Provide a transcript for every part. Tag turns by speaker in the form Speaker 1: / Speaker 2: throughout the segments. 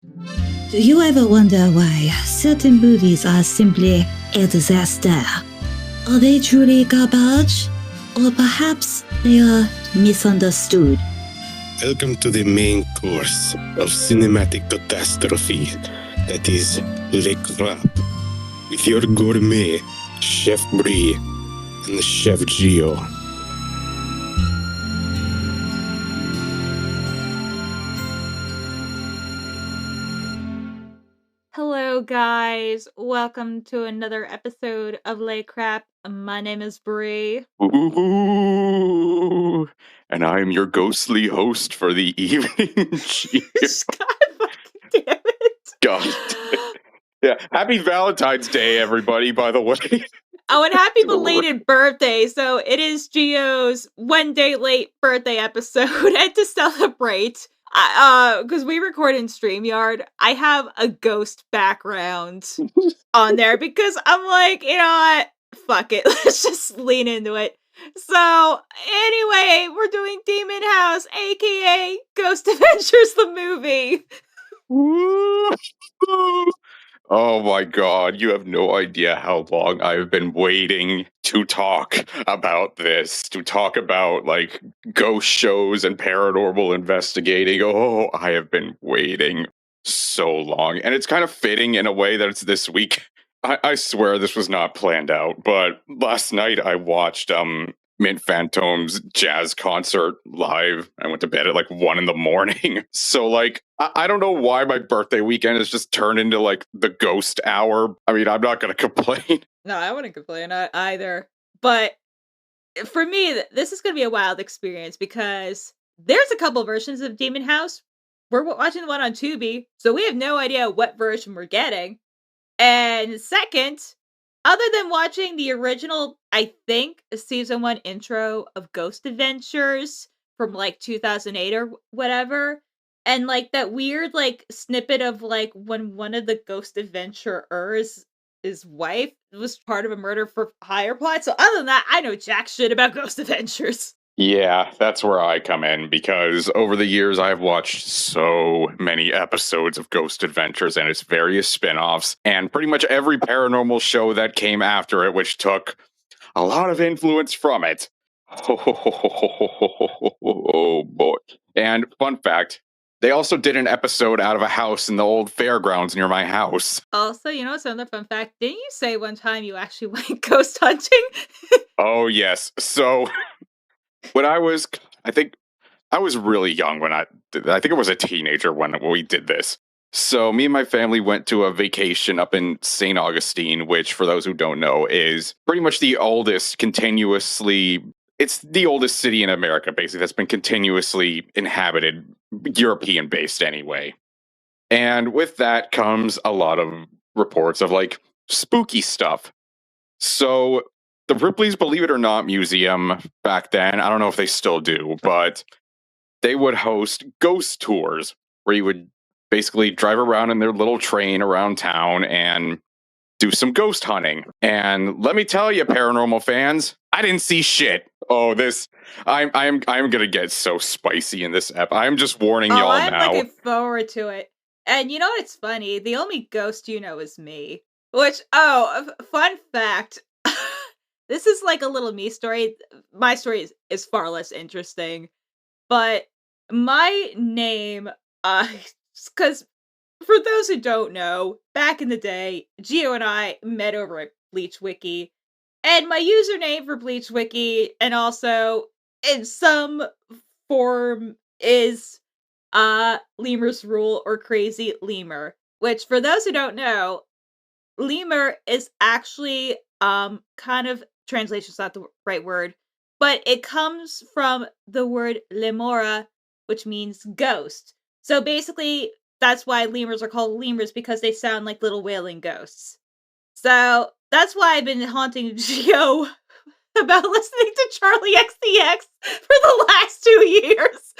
Speaker 1: Do you ever wonder why certain movies are simply a disaster? Are they truly garbage? Or perhaps they are misunderstood?
Speaker 2: Welcome to the main course of cinematic catastrophe that is Le Crap with your gourmet Chef Bri and Chef Gio.
Speaker 3: Hello, guys. Welcome to another episode of Lay Crap. My name is Bri.
Speaker 4: Ooh, and I'm your ghostly host for the evening.
Speaker 3: God fucking damn it.
Speaker 4: God. Yeah, happy Valentine's Day, everybody, by the way.
Speaker 3: Oh, and happy belated birthday. So it is Gio's one day late birthday episode. And to celebrate, because we record in StreamYard, I have a ghost background on there because I'm like, you know what? Fuck it. Let's just lean into it. So, anyway, we're doing Demon House, aka Ghost Adventures the movie.
Speaker 4: Oh my god, you have no idea how long I've been waiting to talk about this, to talk about like ghost shows and paranormal investigating. Oh, I have been waiting so long. And it's kind of fitting in a way that it's this week. I swear this was not planned out, but last night I watched Mint Phantom's jazz concert live. I went to bed at like 1 a.m. So like, I don't know why my birthday weekend has just turned into like the ghost hour. I mean, I'm not going to complain.
Speaker 3: No, I wouldn't complain either. But for me, this is going to be a wild experience because there's a couple versions of Demon House. We're watching the one on Tubi, so we have no idea what version we're getting. And second, other than watching the original, I think, season 1 intro of Ghost Adventures from like 2008 or whatever, and like that weird like snippet of like when one of the Ghost Adventurers, his wife, was part of a murder for hire plot. So other than that, I know jack shit about Ghost Adventures.
Speaker 4: Yeah, that's where I come in because over the years I've watched so many episodes of Ghost Adventures and its various spin-offs and pretty much every paranormal show that came after it, which took a lot of influence from it. Oh boy. And fun fact, they also did an episode out of a house in the old fairgrounds near my house.
Speaker 3: Also, you know what's another fun fact? Didn't you say one time you actually went ghost hunting?
Speaker 4: Oh yes. So when I think I was really young when I think I was a teenager when we did this. So me and my family went to a vacation up in St. Augustine, which for those who don't know is pretty much the oldest it's the oldest city in America, basically, that's been continuously inhabited, European based anyway. And with that comes a lot of reports of like spooky stuff. So the Ripley's Believe It or Not Museum back then, I don't know if they still do, but they would host ghost tours where you would basically drive around in their little train around town and do some ghost hunting. And let me tell you, paranormal fans, I didn't see shit. Oh, I'm gonna get so spicy in this ep. I'm just warning y'all
Speaker 3: I'm
Speaker 4: now.
Speaker 3: looking forward to it. And you know what's funny? The only ghost you know is me. Which, fun fact. This is like a little me story. My story is far less interesting. But my name, because for those who don't know, back in the day, Gio and I met over at Bleach Wiki. And my username for Bleach Wiki, and also in some form, is Lemur's Rule or Crazy Lemur. Which, for those who don't know, Lemur is actually kind of, translation's not the right word, but it comes from the word lemora, which means ghost. So basically, that's why lemurs are called lemurs, because they sound like little wailing ghosts. So that's why I've been haunting Gio about listening to Charlie XCX for the last 2 years.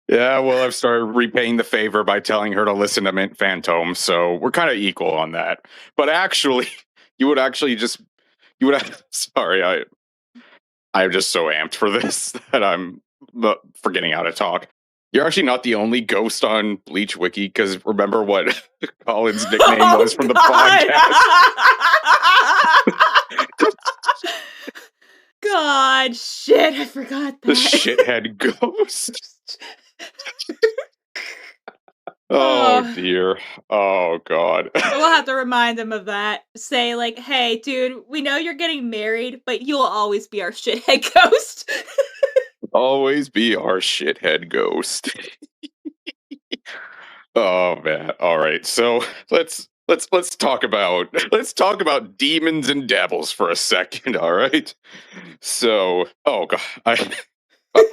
Speaker 4: Yeah, well, I've started repaying the favor by telling her to listen to Mint Phantom, so we're kind of equal on that. But actually, sorry, I'm just so amped for this that I'm forgetting how to talk. You're actually not the only ghost on Bleach Wiki, because remember what Colin's nickname was from the podcast?
Speaker 3: God, shit, I forgot that.
Speaker 4: The shithead ghost. Oh dear. Oh god.
Speaker 3: We'll have to remind them of that. Say like, hey, dude, we know you're getting married, but you'll always be our shithead ghost.
Speaker 4: Always be our shithead ghost. Oh man. All right. So let's talk about demons and devils for a second. All right. So, oh god,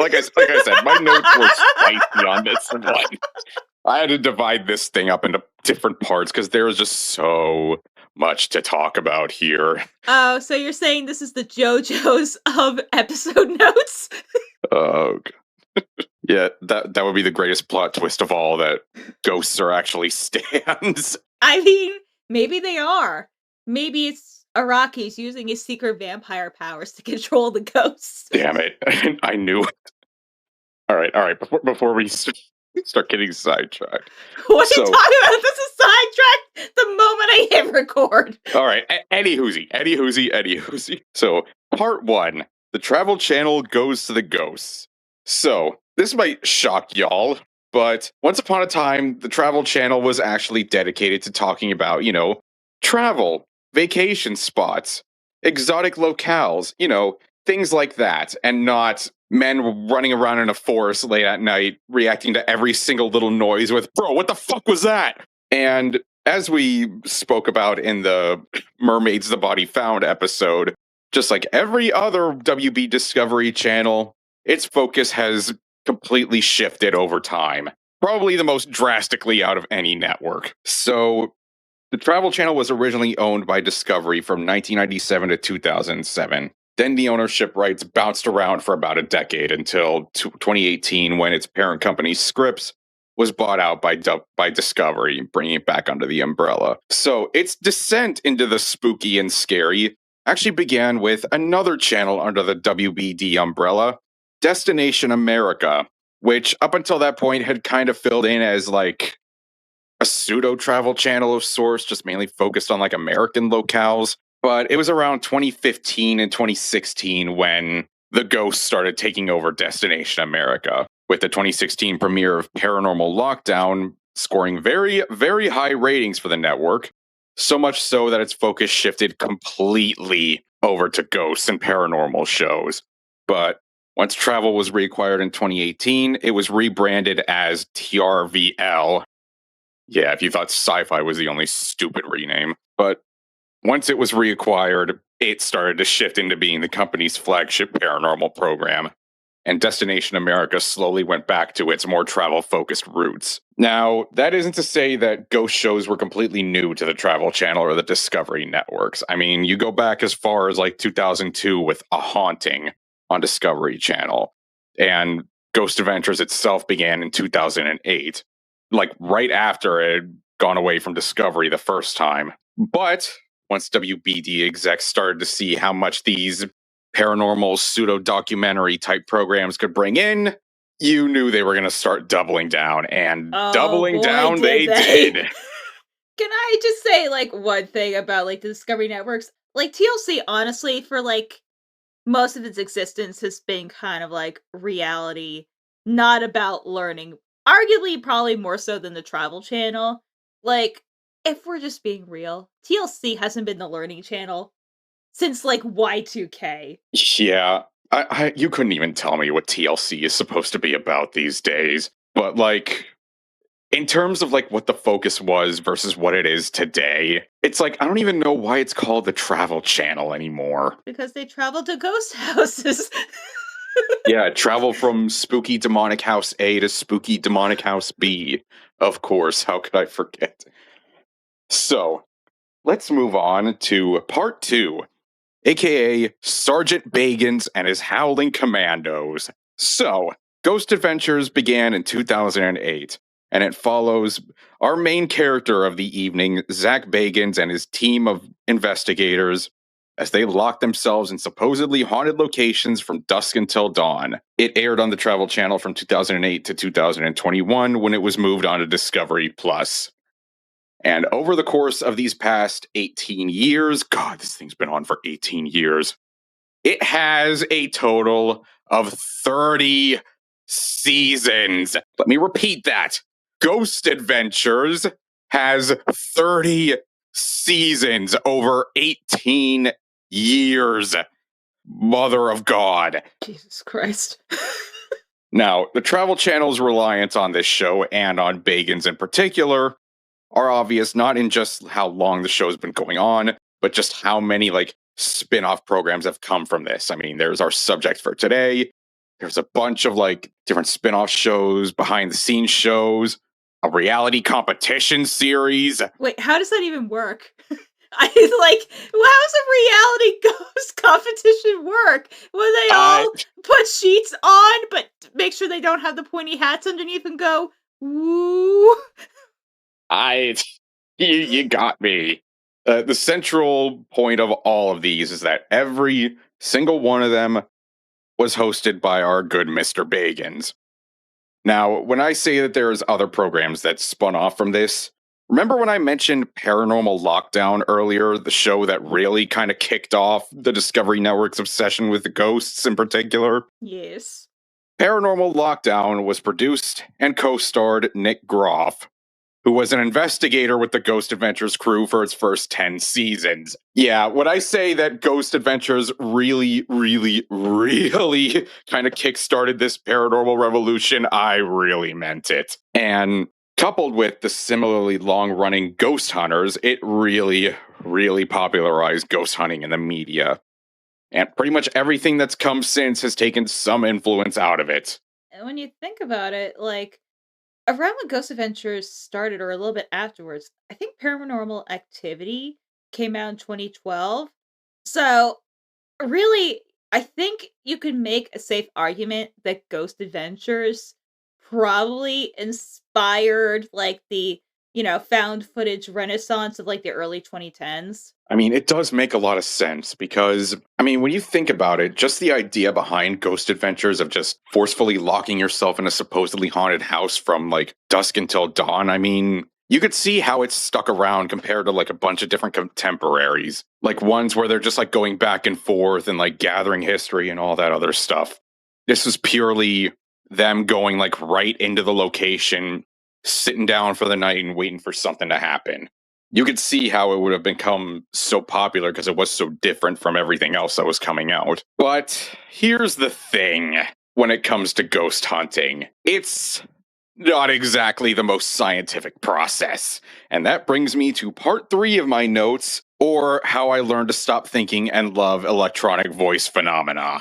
Speaker 4: like I said, my notes were spicy on this one. I had to divide this thing up into different parts because there was just so much to talk about here.
Speaker 3: Oh, so you're saying this is the JoJo's of episode notes?
Speaker 4: Oh, God. Yeah, that would be the greatest plot twist of all, that ghosts are actually stands.
Speaker 3: I mean, maybe they are. Maybe it's Araki's using his secret vampire powers to control the ghosts.
Speaker 4: Damn it. I knew it. All right. Before we start getting sidetracked.
Speaker 3: What are you talking about? This is sidetracked the moment I hit record.
Speaker 4: All right, Eddie Hoosie. So, part 1, the travel channel goes to the ghosts. So, this might shock y'all, but once upon a time, the travel channel was actually dedicated to talking about, travel, vacation spots, exotic locales, things like that, and not men running around in a forest late at night reacting to every single little noise with, bro, what the fuck was that? And as we spoke about in the Mermaids the Body Found episode, just like every other WB Discovery channel, its focus has completely shifted over time. Probably the most drastically out of any network. So, the Travel Channel was originally owned by Discovery from 1997 to 2007. Then the ownership rights bounced around for about a decade until 2018, when its parent company Scripps was bought out by Discovery, bringing it back under the umbrella. So its descent into the spooky and scary actually began with another channel under the WBD umbrella, Destination America, which up until that point had kind of filled in as like a pseudo travel channel of sorts, just mainly focused on like American locales. But it was around 2015 and 2016 when the ghosts started taking over Destination America, with the 2016 premiere of Paranormal Lockdown scoring very, very high ratings for the network, so much so that its focus shifted completely over to ghosts and paranormal shows. But once travel was reacquired in 2018, it was rebranded as TRVL. Yeah, if you thought sci-fi was the only stupid rename. But once it was reacquired, it started to shift into being the company's flagship paranormal program, and Destination America slowly went back to its more travel-focused roots. Now, that isn't to say that ghost shows were completely new to the Travel Channel or the Discovery networks. I mean, you go back as far as like 2002 with A Haunting on Discovery Channel, and Ghost Adventures itself began in 2008, like right after it had gone away from Discovery the first time. But once WBD execs started to see how much these paranormal pseudo-documentary type programs could bring in, you knew they were going to start doubling down, and doubling down they did.
Speaker 3: Can I just say like one thing about like the Discovery networks? Like TLC, honestly, for like most of its existence has been kind of like reality, not about learning. Arguably, probably more so than the Travel Channel. Like, if we're just being real, TLC hasn't been the learning channel since like Y2K.
Speaker 4: Yeah, you couldn't even tell me what TLC is supposed to be about these days. But like, in terms of like what the focus was versus what it is today, it's like, I don't even know why it's called the Travel Channel anymore.
Speaker 3: Because they travel to ghost houses.
Speaker 4: Yeah, travel from spooky demonic house A to spooky demonic house B. Of course, how could I forget? So, let's move on to part 2, aka Sergeant Bagans and his Howling Commandos. So, Ghost Adventures began in 2008, and it follows our main character of the evening, Zach Bagans, and his team of investigators as they locked themselves in supposedly haunted locations from dusk until dawn. It aired on the Travel Channel from 2008 to 2021 when it was moved on to Discovery Plus. And over the course of these past 18 years, God, this thing's been on for 18 years, it has a total of 30 seasons. Let me repeat that. Ghost Adventures has 30 seasons over 18 years. Mother of God.
Speaker 3: Jesus Christ.
Speaker 4: Now, the Travel Channel's reliance on this show and on Bagans in particular are obvious not in just how long the show's been going on, but just how many spin-off programs have come from this. I mean, there's our subject for today. There's a bunch of different spin-off shows, behind-the-scenes shows, a reality competition series.
Speaker 3: Wait, how does that even work? How does a reality ghost competition work? Will they all put sheets on, but make sure they don't have the pointy hats underneath and go, woo?
Speaker 4: You got me. The central point of all of these is that every single one of them was hosted by our good Mr. Bagans. Now, when I say that there's other programs that spun off from this, remember when I mentioned Paranormal Lockdown earlier, the show that really kind of kicked off the Discovery Network's obsession with the ghosts in particular?
Speaker 3: Yes.
Speaker 4: Paranormal Lockdown was produced and co-starred Nick Groff, who was an investigator with the Ghost Adventures crew for its first 10 seasons. Yeah, when I say that Ghost Adventures really, really, really kind of kickstarted this paranormal revolution, I really meant it. And coupled with the similarly long-running Ghost Hunters, it really, really popularized ghost hunting in the media. And pretty much everything that's come since has taken some influence out of it.
Speaker 3: And when you think about it, around when Ghost Adventures started, or a little bit afterwards, I think Paranormal Activity came out in 2012. So, really, I think you could make a safe argument that Ghost Adventures probably inspired, the, found footage renaissance of, the early 2010s.
Speaker 4: I mean, it does make a lot of sense because, when you think about it, just the idea behind Ghost Adventures of just forcefully locking yourself in a supposedly haunted house from dusk until dawn, you could see how it's stuck around compared to a bunch of different contemporaries. Ones where they're just going back and forth and gathering history and all that other stuff. This was purely them going right into the location, sitting down for the night and waiting for something to happen. You could see how it would have become so popular because it was so different from everything else that was coming out. But here's the thing when it comes to ghost hunting. It's not exactly the most scientific process. And that brings me to part 3 of my notes, or how I learned to stop thinking and love electronic voice phenomena.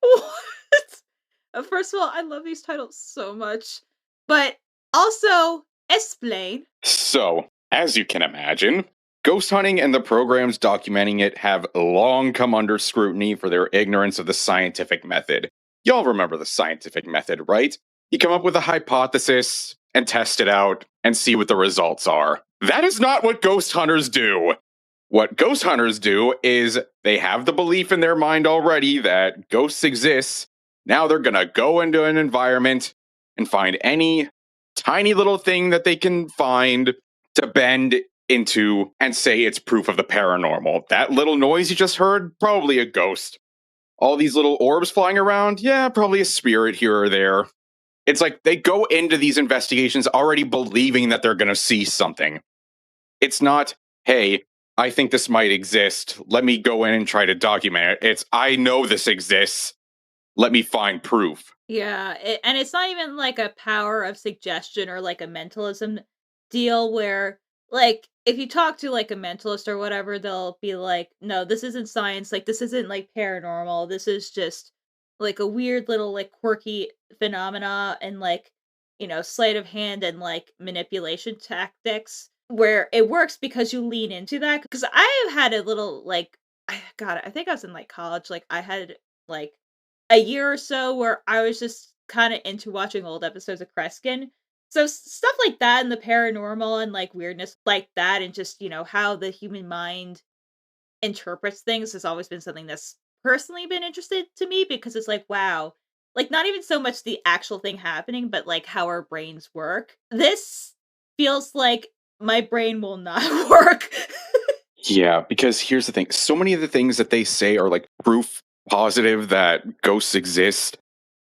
Speaker 3: What? First of all, I love these titles so much. But also, explain.
Speaker 4: So, as you can imagine, ghost hunting and the programs documenting it have long come under scrutiny for their ignorance of the scientific method. Y'all remember the scientific method, right? You come up with a hypothesis and test it out and see what the results are. That is not what ghost hunters do. What ghost hunters do is they have the belief in their mind already that ghosts exist. Now they're gonna go into an environment and find any tiny little thing that they can find to bend into and say it's proof of the paranormal. That little noise you just heard, probably a ghost. All these little orbs flying around, yeah, probably a spirit here or there. It's they go into these investigations already believing that they're going to see something. It's not, hey, I think this might exist. Let me go in and try to document it. It's, I know this exists. Let me find proof.
Speaker 3: Yeah, and it's not even a power of suggestion or a mentalism deal where, if you talk to a mentalist or whatever, they'll be no, this isn't science, this isn't paranormal, this is just a weird little quirky phenomena and sleight of hand and manipulation tactics where it works because you lean into that. Because I have had a little I think I was in college, I had a year or so where I was just kind of into watching old episodes of Kreskin. So stuff like that and the paranormal and weirdness like that, and just, how the human mind interprets things has always been something that's personally been interested to me because it's like, wow, like not even so much the actual thing happening, but like how our brains work. This feels like my brain will not work.
Speaker 4: Yeah, because here's the thing. So many of the things that they say are like proof positive that ghosts exist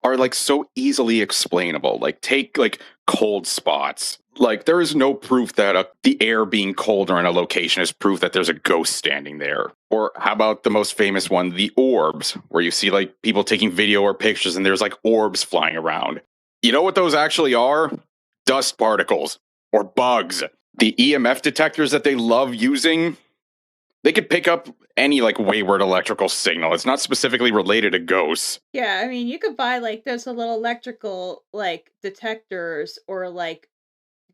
Speaker 4: are like so easily explainable. Like take like cold spots. Like there is no proof that the air being colder in a location is proof that there's a ghost standing there. Or how about the most famous one, the orbs, where you see like people taking video or pictures and there's like orbs flying around. You know what those actually are? Dust particles or bugs. The EMF detectors that they love using, they could pick up any like wayward electrical signal. It's not specifically related to ghosts.
Speaker 3: Yeah, I mean, you could buy like those little electrical like detectors or like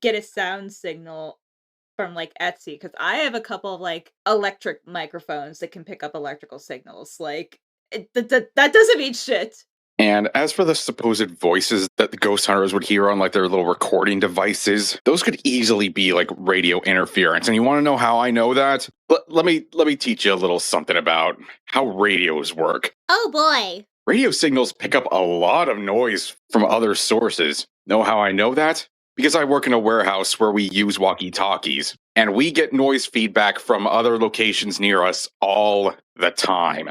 Speaker 3: get a sound signal from like Etsy because I have a couple of like electric microphones that can pick up electrical signals. Like that doesn't mean shit.
Speaker 4: And as for the supposed voices that the ghost hunters would hear on like their little recording devices, those could easily be like radio interference. And you want to know how I know that? Let me teach you a little something about how radios work.
Speaker 3: Oh boy.
Speaker 4: Radio signals pick up a lot of noise from other sources. Know how I know that? Because I work in a warehouse where we use walkie-talkies, and we get noise feedback from other locations near us all the time.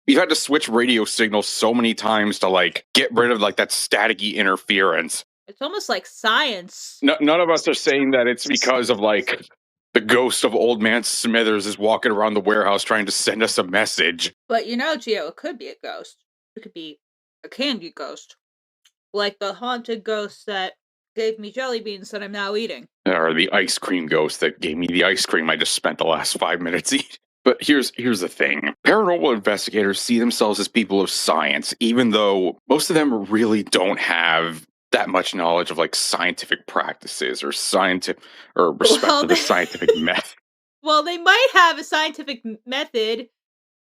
Speaker 4: We've had to switch radio signals so many times to like get rid of like that staticky interference.
Speaker 3: It's almost like science.
Speaker 4: None of us are saying that it's because of like the ghost of Old Man Smithers is walking around the warehouse trying to send us a message.
Speaker 3: But you know, Gio, it could be a ghost. It could be a candy ghost. Like the haunted ghost that gave me jelly beans that I'm now eating.
Speaker 4: Or the ice cream ghost that gave me the ice cream I just spent the last 5 minutes eating. But here's the thing. Paranormal investigators see themselves as people of science, even though most of them really don't have that much knowledge of like scientific practices or respect for the scientific method.
Speaker 3: Well, they might have a scientific method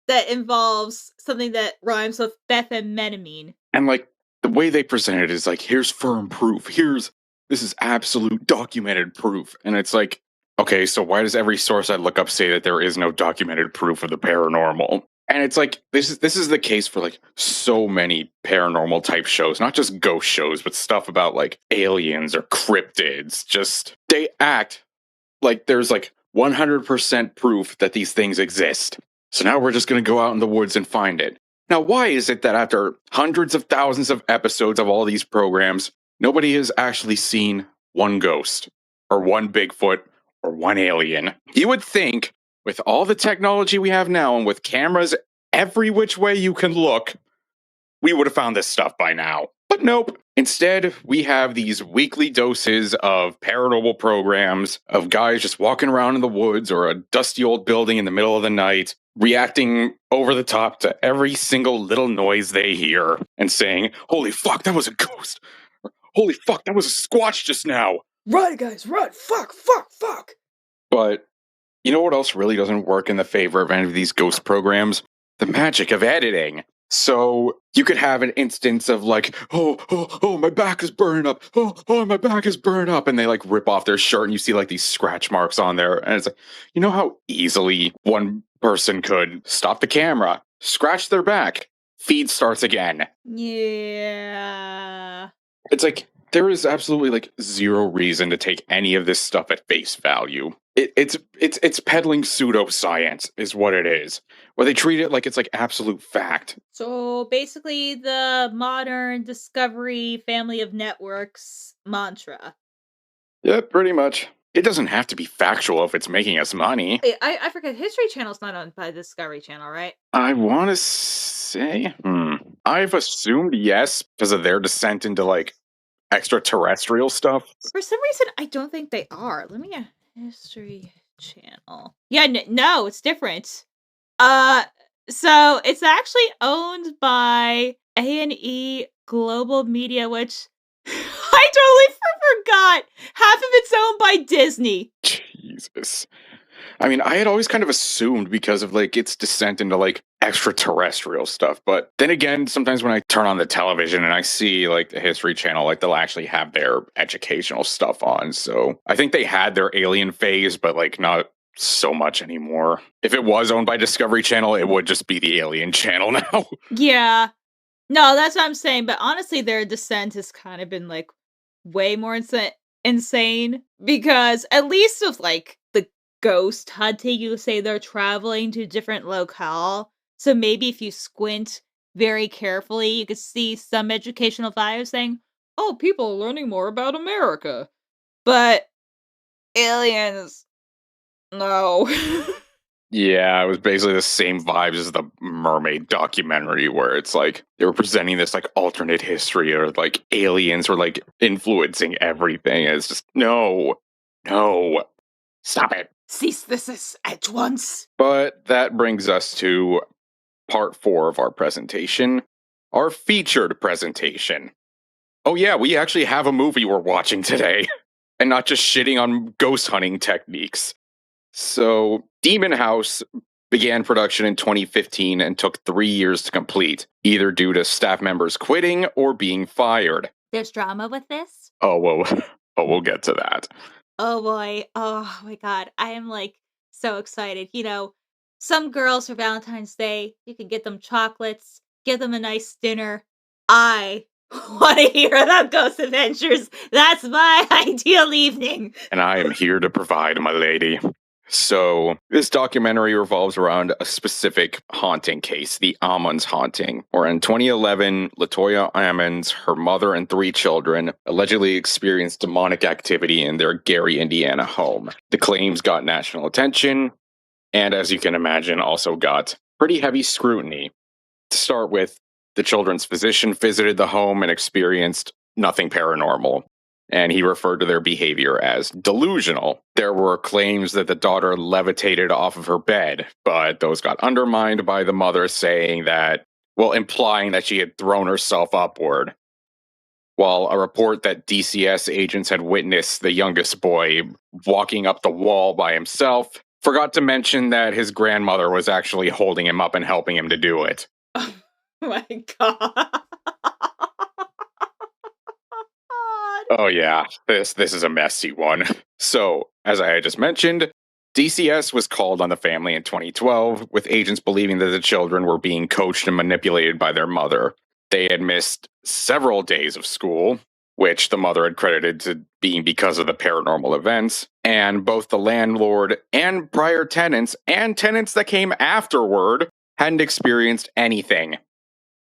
Speaker 3: that involves something that rhymes with methamphetamine.
Speaker 4: And like the way they present it is like, here's firm proof. This is absolute documented proof. And it's like, okay, so why does every source I look up say that there is no documented proof of the paranormal? And it's like, this is the case for like so many paranormal type shows, not just ghost shows, but stuff about like aliens or cryptids. Just, they act like there's like 100% proof that these things exist. So now we're just going to go out in the woods and find it. Now, why is it that after hundreds of thousands of episodes of all these programs, nobody has actually seen one ghost or one Bigfoot or one alien? You would think with all the technology we have now and with cameras every which way you can look, we would have found this stuff by now. But nope. Instead, we have these weekly doses of paranormal programs of guys just walking around in the woods or a dusty old building in the middle of the night, reacting over the top to every single little noise they hear and saying, holy fuck, that was a ghost. Holy fuck, that was a squatch just now.
Speaker 3: Run, guys, run. Fuck, fuck, fuck.
Speaker 4: But you know what else really doesn't work in the favor of any of these ghost programs? The magic of editing. So you could have an instance of like, oh, my back is burning up. Oh, my back is burning up. And they like rip off their shirt and you see like these scratch marks on there. And it's like, you know how easily one person could stop the camera, scratch their back, feed starts again.
Speaker 3: Yeah.
Speaker 4: It's like, there is absolutely like zero reason to take any of this stuff at face value. It's peddling pseudoscience is what it is. Where they treat it like it's like absolute fact.
Speaker 3: So basically the modern Discovery family of networks mantra.
Speaker 4: Yeah, pretty much. It doesn't have to be factual if it's making us money.
Speaker 3: Wait, I forget, History Channel's not owned by Discovery Channel, right?
Speaker 4: I want to say, I've assumed yes because of their descent into like extraterrestrial stuff.
Speaker 3: For some reason, I don't think they are. Let me History Channel. Yeah, no, it's different. So it's actually owned by A&E Global Media, which I totally forgot. Half of it's owned by Disney.
Speaker 4: Jesus. I mean, I had always kind of assumed because of like its descent into like extraterrestrial stuff. But then again, sometimes when I turn on the television and I see like the History Channel, like they'll actually have their educational stuff on. So I think they had their alien phase, but like not so much anymore. If it was owned by Discovery Channel, it would just be the Alien Channel now.
Speaker 3: Yeah. No, that's what I'm saying, but honestly, their descent has kind of been, like, way more insane because at least with, like, the ghost hunting, you say they're traveling to different locale, so maybe if you squint very carefully, you could see some educational value saying, "Oh, people are learning more about America." But aliens, no.
Speaker 4: Yeah, it was basically the same vibes as the mermaid documentary where it's like they were presenting this like alternate history or like aliens were like influencing everything. It's just no, stop it.
Speaker 3: Cease this at once.
Speaker 4: But that brings us to part 4 of our presentation, our featured presentation. Oh yeah, we actually have a movie we're watching today, and not just shitting on ghost hunting techniques. So, Demon House began production in 2015 and took 3 years to complete, either due to staff members quitting or being fired.
Speaker 3: There's drama with this?
Speaker 4: Oh, well, we'll get to that.
Speaker 3: Oh boy. Oh my god. I am like so excited. You know, some girls for Valentine's Day, you can get them chocolates, give them a nice dinner. I want to hear about Ghost Adventures. That's my ideal evening.
Speaker 4: And I am here to provide, my lady. So, this documentary revolves around a specific haunting case, the Ammons haunting, where in 2011, Latoya Ammons, her mother, and 3 children allegedly experienced demonic activity in their Gary, Indiana home. The claims got national attention, and as you can imagine, also got pretty heavy scrutiny. To start with, the children's physician visited the home and experienced nothing paranormal, and he referred to their behavior as delusional. There were claims that the daughter levitated off of her bed, but those got undermined by the mother saying that, well, implying that she had thrown herself upward. While a report that DCS agents had witnessed the youngest boy walking up the wall by himself forgot to mention that his grandmother was actually holding him up and helping him to do it.
Speaker 3: Oh my god.
Speaker 4: Oh yeah, this is a messy one. So, as I had just mentioned, DCS was called on the family in 2012, with agents believing that the children were being coached and manipulated by their mother. They had missed several days of school, which the mother had credited to being because of the paranormal events, and both the landlord and prior tenants, and tenants that came afterward, hadn't experienced anything.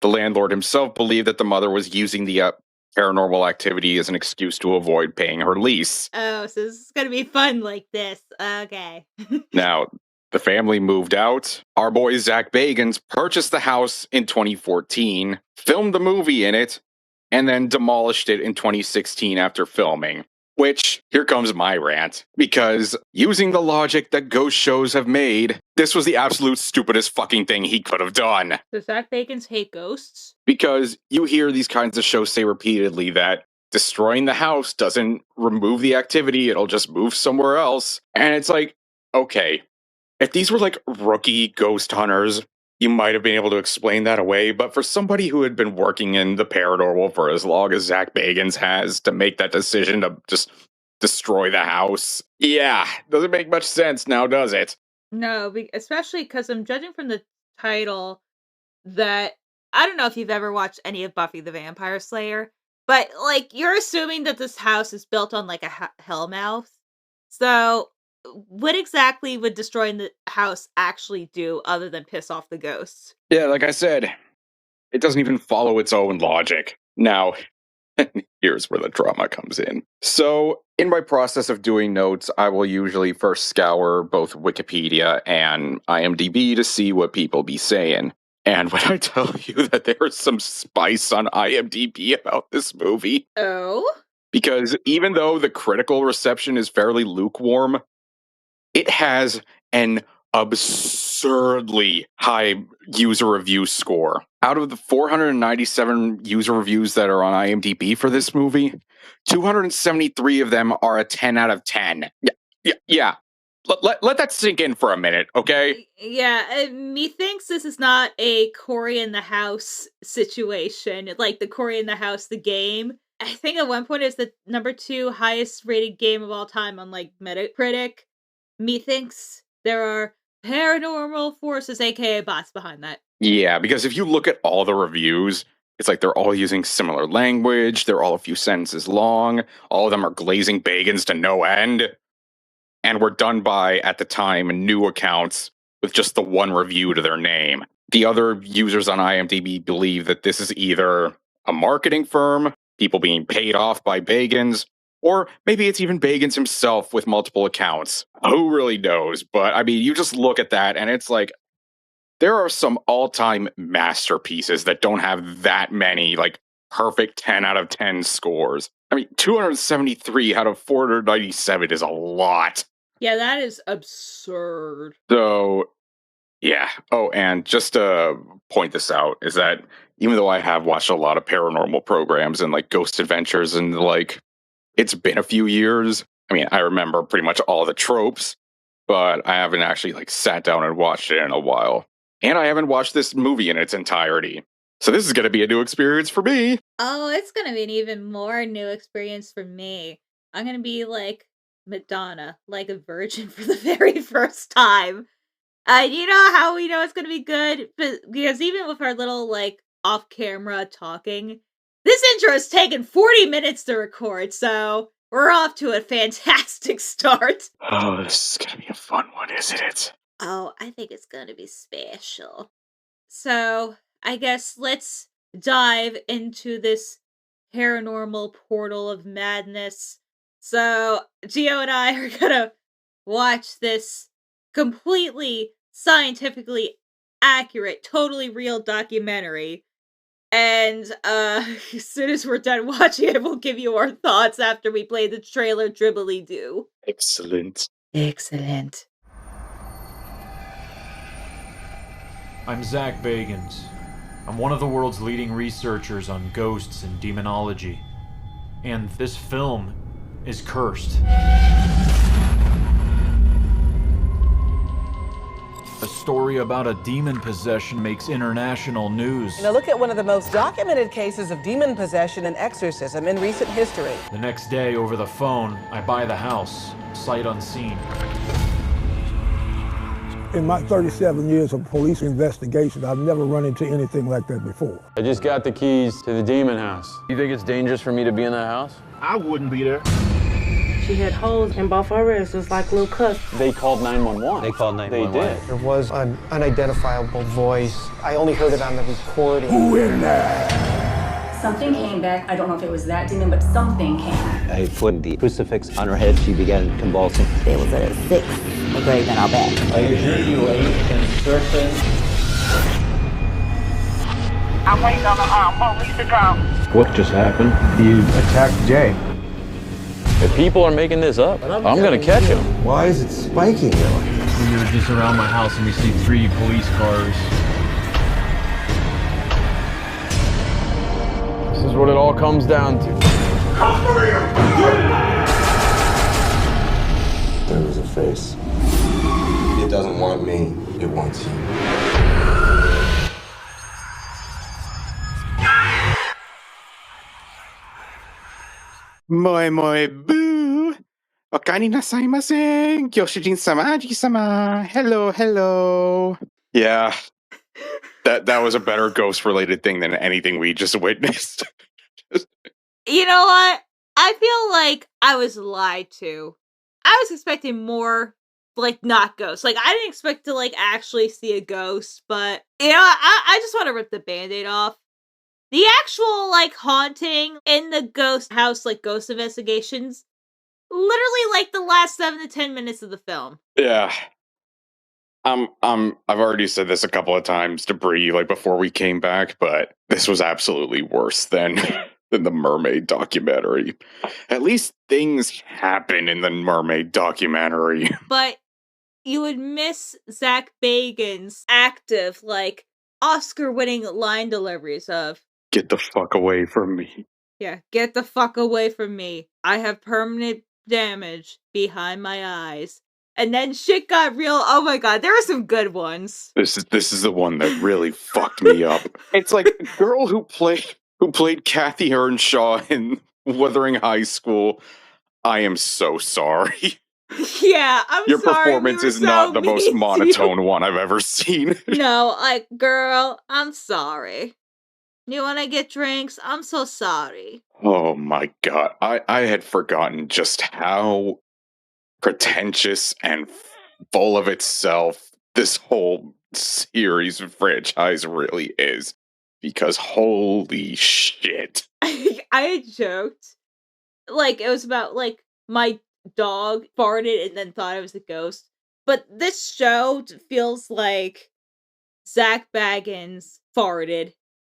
Speaker 4: The landlord himself believed that the mother was using the paranormal activity as an excuse to avoid paying her lease.
Speaker 3: Oh, so this is gonna be fun like this. Okay.
Speaker 4: Now, the family moved out. Our boy Zach Bagans purchased the house in 2014, filmed the movie in it, and then demolished it in 2016 after filming. Which, here comes my rant, because using the logic that ghost shows have made, this was the absolute stupidest fucking thing he could have done.
Speaker 3: Does Zach Bagans hate ghosts?
Speaker 4: Because you hear these kinds of shows say repeatedly that destroying the house doesn't remove the activity, it'll just move somewhere else. And it's like, okay, if these were like rookie ghost hunters, you might have been able to explain that away, but for somebody who had been working in the paranormal for as long as Zach Bagans has to make that decision to just destroy the house, yeah, doesn't make much sense now, does it?
Speaker 3: No, especially because I'm judging from the title that I don't know if you've ever watched any of Buffy the Vampire Slayer, but like you're assuming that this house is built on like a hellmouth. So, what exactly would destroying the house actually do other than piss off the ghosts?
Speaker 4: Yeah, like I said, it doesn't even follow its own logic. Now, here's where the drama comes in. So, in my process of doing notes, I will usually first scour both Wikipedia and IMDb to see what people be saying. And when I tell you that there's some spice on IMDb about this movie,
Speaker 3: Oh?
Speaker 4: because even though the critical reception is fairly lukewarm, it has an absurdly high user review score. Out of the 497 user reviews that are on IMDb for this movie, 273 of them are a 10 out of 10. Yeah. Let that sink in for a minute, okay?
Speaker 3: Yeah, methinks this is not a Cory in the House situation, like the Cory in the House, the game. I think at one point it's the number 2 highest rated game of all time on like Metacritic. methinks there are paranormal forces, aka bots, behind that.
Speaker 4: Yeah, because if you look at all the reviews, it's like they're all using similar language, they're all a few sentences long, all of them are glazing Bagans to no end, and were done by, at the time, new accounts with just the one review to their name. The other users on IMDb believe that this is either a marketing firm, people being paid off by Bagans, or maybe it's even Bagans himself with multiple accounts. Who really knows? But I mean, you just look at that and it's like, there are some all-time masterpieces that don't have that many, like, perfect 10 out of 10 scores. I mean, 273 out of 497 is a lot.
Speaker 3: Yeah, that is absurd.
Speaker 4: So, yeah. Oh, and just to point this out, is that even though I have watched a lot of paranormal programs and, like, Ghost Adventures and, like, it's been a few years. I mean, I remember pretty much all the tropes, but I haven't actually, like, sat down and watched it in a while. And I haven't watched this movie in its entirety. So this is going to be a new experience for me.
Speaker 3: Oh, it's gonna be an even more new experience for me. I'm gonna be like Madonna, like a virgin for the very first time. You know how we know it's gonna be good? Because even with our little, like, off-camera talking, this intro has taken 40 minutes to record, so we're off to a fantastic start.
Speaker 4: Oh, this is going to be a fun one, isn't it?
Speaker 3: Oh, I think it's gonna be special. So, I guess let's dive into this paranormal portal of madness. So, Gio and I are gonna watch this completely scientifically accurate, totally real documentary. And as soon as we're done watching it, we'll give you our thoughts after we play the trailer dribbly do.
Speaker 4: Excellent.
Speaker 3: Excellent.
Speaker 5: I'm Zach Bagans. I'm one of the world's leading researchers on ghosts and demonology. And this film is cursed. A story about a demon possession makes international news.
Speaker 6: Now look at one of the most documented cases of demon possession and exorcism in recent history.
Speaker 5: The next day, over the phone, I buy the house, sight unseen.
Speaker 7: In my 37 years of police investigation, I've never run into anything like that before.
Speaker 8: I just got the keys to the demon house. You think it's dangerous for me to be in that house?
Speaker 7: I wouldn't be there.
Speaker 9: She had holes in both her wrists, just like little cuts.
Speaker 8: They called 911.
Speaker 10: They called 911.
Speaker 8: They did.
Speaker 11: There was an unidentifiable voice. I only heard it on the recording.
Speaker 7: Who in there?
Speaker 9: Something came back. I don't know if it was that demon, but something came.
Speaker 10: I put the crucifix on her head. She began convulsing.
Speaker 12: There was a 6 engraved in our back.
Speaker 13: I hear you in certain.
Speaker 14: I'm waiting on the police to come.
Speaker 8: What just happened?
Speaker 7: You attacked Jay.
Speaker 8: If people are making this up, I'm gonna catch them.
Speaker 11: Why is it spiking you like this?
Speaker 5: We were just around my house and we see 3 police cars.
Speaker 8: This is what it all comes down to.
Speaker 11: There was a face. It doesn't want me, it wants you.
Speaker 4: Moi moi boo. Okani nasaimasen. Kyoshijin-sama, ji-sama. Hello, hello. Yeah. That was a better ghost-related thing than anything we just witnessed.
Speaker 3: You know what? I feel like I was lied to. I was expecting more, like, not ghosts. Like, I didn't expect to, like, actually see a ghost, but, you know, I just want to rip the Band-Aid off. The actual, like, haunting in the ghost house, like, ghost investigations, literally, like, the last 7 to 10 minutes of the film.
Speaker 4: Yeah. I've already said this a couple of times to Bri, like, before we came back, but this was absolutely worse than the mermaid documentary. At least things happen in the mermaid documentary.
Speaker 3: But you would miss Zach Bagans' active, like, Oscar-winning line deliveries of,
Speaker 4: "Get the fuck away from me."
Speaker 3: Yeah, "Get the fuck away from me. I have permanent damage behind my eyes." And then shit got real. Oh my god, there are some good ones.
Speaker 4: This is the one that really fucked me up. It's like the girl who played Kathy Earnshaw in Wuthering High School. I am so sorry.
Speaker 3: Yeah, I'm
Speaker 4: Your
Speaker 3: sorry.
Speaker 4: performance
Speaker 3: we were
Speaker 4: is
Speaker 3: so
Speaker 4: not the most
Speaker 3: mean to you.
Speaker 4: monotone one I've ever seen.
Speaker 3: No, like, girl, I'm sorry. You want to get drinks? I'm so sorry.
Speaker 4: Oh my god. I had forgotten just how pretentious and full of itself this whole series and franchise really is. Because holy shit.
Speaker 3: I joked. Like, it was about, like, my dog farted and then thought I was a ghost. But this show feels like Zach Baggins farted,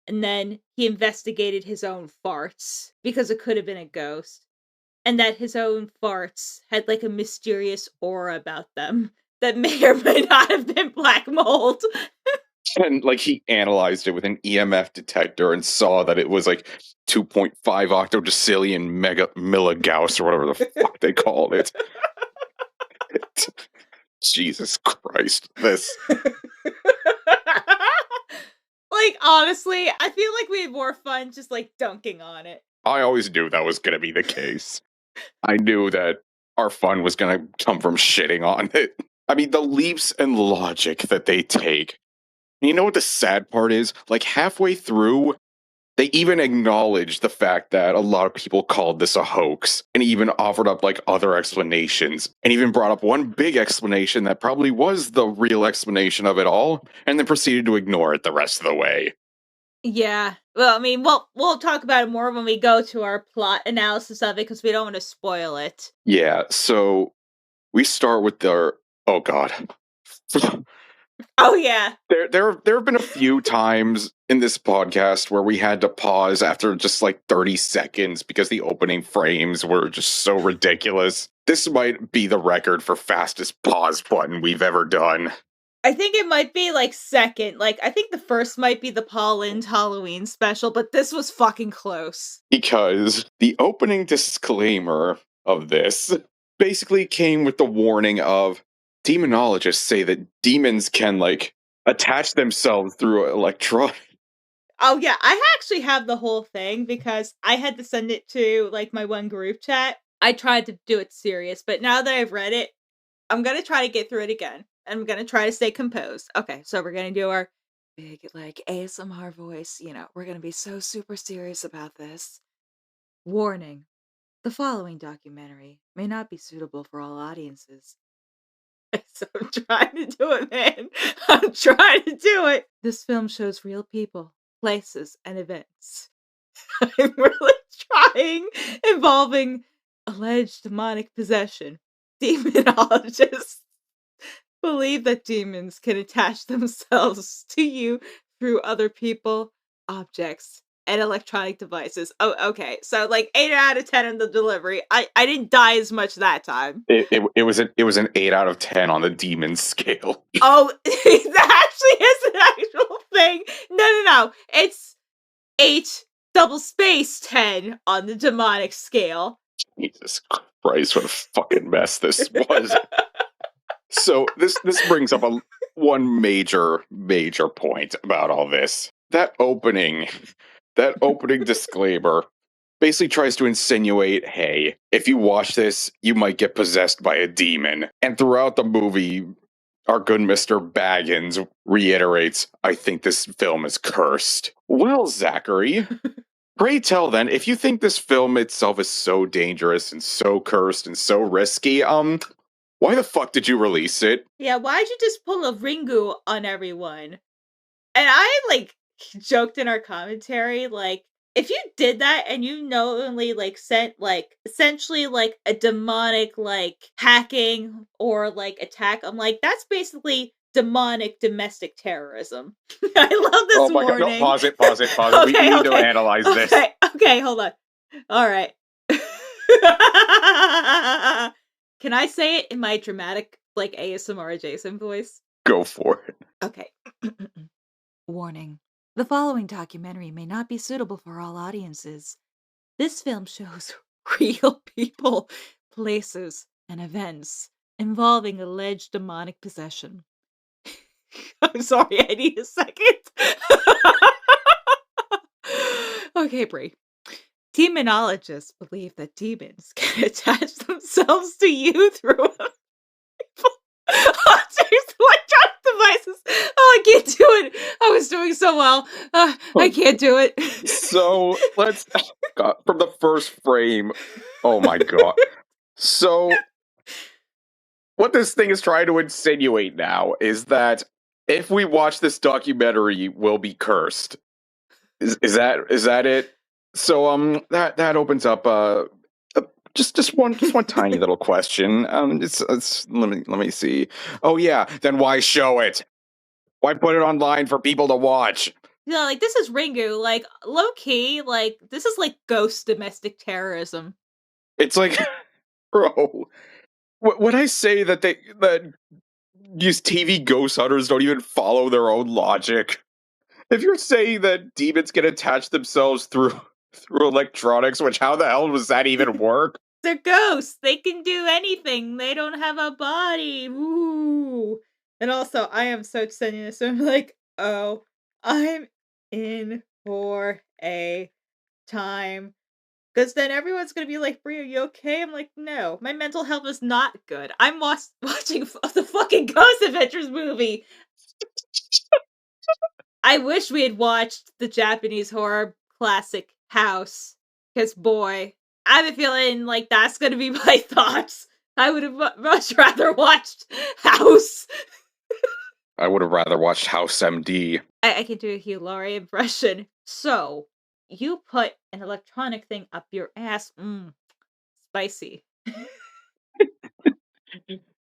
Speaker 3: and then he investigated his own farts because it could have been a ghost, and that his own farts had like a mysterious aura about them that may or may not have been black mold.
Speaker 4: And like he analyzed it with an EMF detector and saw that it was like 2.5 octodecillion mega milligauss or whatever the fuck they called it. Jesus Christ, this.
Speaker 3: Like, honestly, I feel like we had more fun just like dunking on it.
Speaker 4: I always knew that was going to be the case. I knew that our fun was going to come from shitting on it. I mean, the leaps and logic that they take. And you know what the sad part is? Like halfway through, they even acknowledged the fact that a lot of people called this a hoax and even offered up like other explanations and even brought up one big explanation that probably was the real explanation of it all and then proceeded to ignore it the rest of the way.
Speaker 3: Yeah. Well, I mean, we'll talk about it more when we go to our plot analysis of it because we don't want to spoil it.
Speaker 4: Yeah, so we start with their oh god.
Speaker 3: Oh yeah.
Speaker 4: There have been a few times in this podcast where we had to pause after just like 30 seconds because the opening frames were just so ridiculous. This might be the record for fastest pause button we've ever done.
Speaker 3: I think it might be like second. Like, I think the first might be the Paul Lynde Halloween special, but this was fucking close.
Speaker 4: Because the opening disclaimer of this basically came with the warning of demonologists say that demons can like attach themselves through electronic.
Speaker 3: Oh yeah, I actually have the whole thing because I had to send it to like my one group chat. I tried to do it serious, but now that I've read it, I'm gonna try to get through it again. I'm gonna try to stay composed. Okay, so we're gonna do our big like ASMR voice. You know, we're gonna be so super serious about this. Warning. The following documentary may not be suitable for all audiences. So I'm trying to do it, man. I'm trying to do it. This film shows real people, places, and events. I'm really trying, involving alleged demonic possession. Demonologists believe that demons can attach themselves to you through other people, objects, and electronic devices. Oh, okay. So like 8 out of 10 in the delivery. I didn't die as much that time.
Speaker 4: It was an 8 out of 10 on the demon scale.
Speaker 3: Oh, that actually is an actual thing. No. It's 8 double space 10 on the demonic scale.
Speaker 4: Jesus Christ, what a fucking mess this was. So this brings up one major point about all this. That opening disclaimer basically tries to insinuate, hey, if you watch this, you might get possessed by a demon. And throughout the movie, our good Mr. Baggins reiterates, I think this film is cursed. Well, Zachary, pray tell then, if you think this film itself is so dangerous and so cursed and so risky, why the fuck did you release it?
Speaker 3: Yeah, why'd you just pull a Ringu on everyone? And I, like, joked in our commentary, like, if you did that and you knowingly, like, sent, like, essentially, like, a demonic, like, hacking or, like, attack, I'm like, that's basically demonic domestic terrorism. I love this
Speaker 4: Oh my
Speaker 3: warning.
Speaker 4: god, no, pause it. We need to analyze this.
Speaker 3: Okay, hold on. All right. Can I say it in my dramatic, like, ASMR adjacent voice?
Speaker 4: Go for it.
Speaker 3: Okay. Warning. The following documentary may not be suitable for all audiences. This film shows real people, places, and events involving alleged demonic possession. I'm sorry, I need a second. Okay, Bri. Demonologists believe that demons can attach themselves to you through electronic devices. Oh, I can't do it. I was doing so well. I can't do it.
Speaker 4: So let's God, from the first frame. Oh my god. So what this thing is trying to insinuate now is that if we watch this documentary, we'll be cursed. Is that it? So that opens up just one tiny little question. It's let me see. Oh yeah, then why show it? Why put it online for people to watch?
Speaker 3: Yeah, like this is Ringu. Like low key, like this is like ghost domestic terrorism.
Speaker 4: It's like, bro, when I say that these TV ghost hunters don't even follow their own logic. If you're saying that demons can attach themselves through electronics, which how the hell does that even work?
Speaker 3: They're ghosts. They can do anything. They don't have a body. Ooh. And also, I am so sending this. So I'm like, oh, I'm in for a time. Because then everyone's going to be like, Bri, are you okay? I'm like, no, my mental health is not good. I'm watching the fucking Ghost Adventures movie. I wish we had watched the Japanese horror classic House. Because, boy, I have a feeling like that's going to be my thoughts. I would have much rather watched House.
Speaker 4: I would have rather watched House MD.
Speaker 3: I can do a Hugh Laurie impression. So, you put an electronic thing up your ass. Spicy.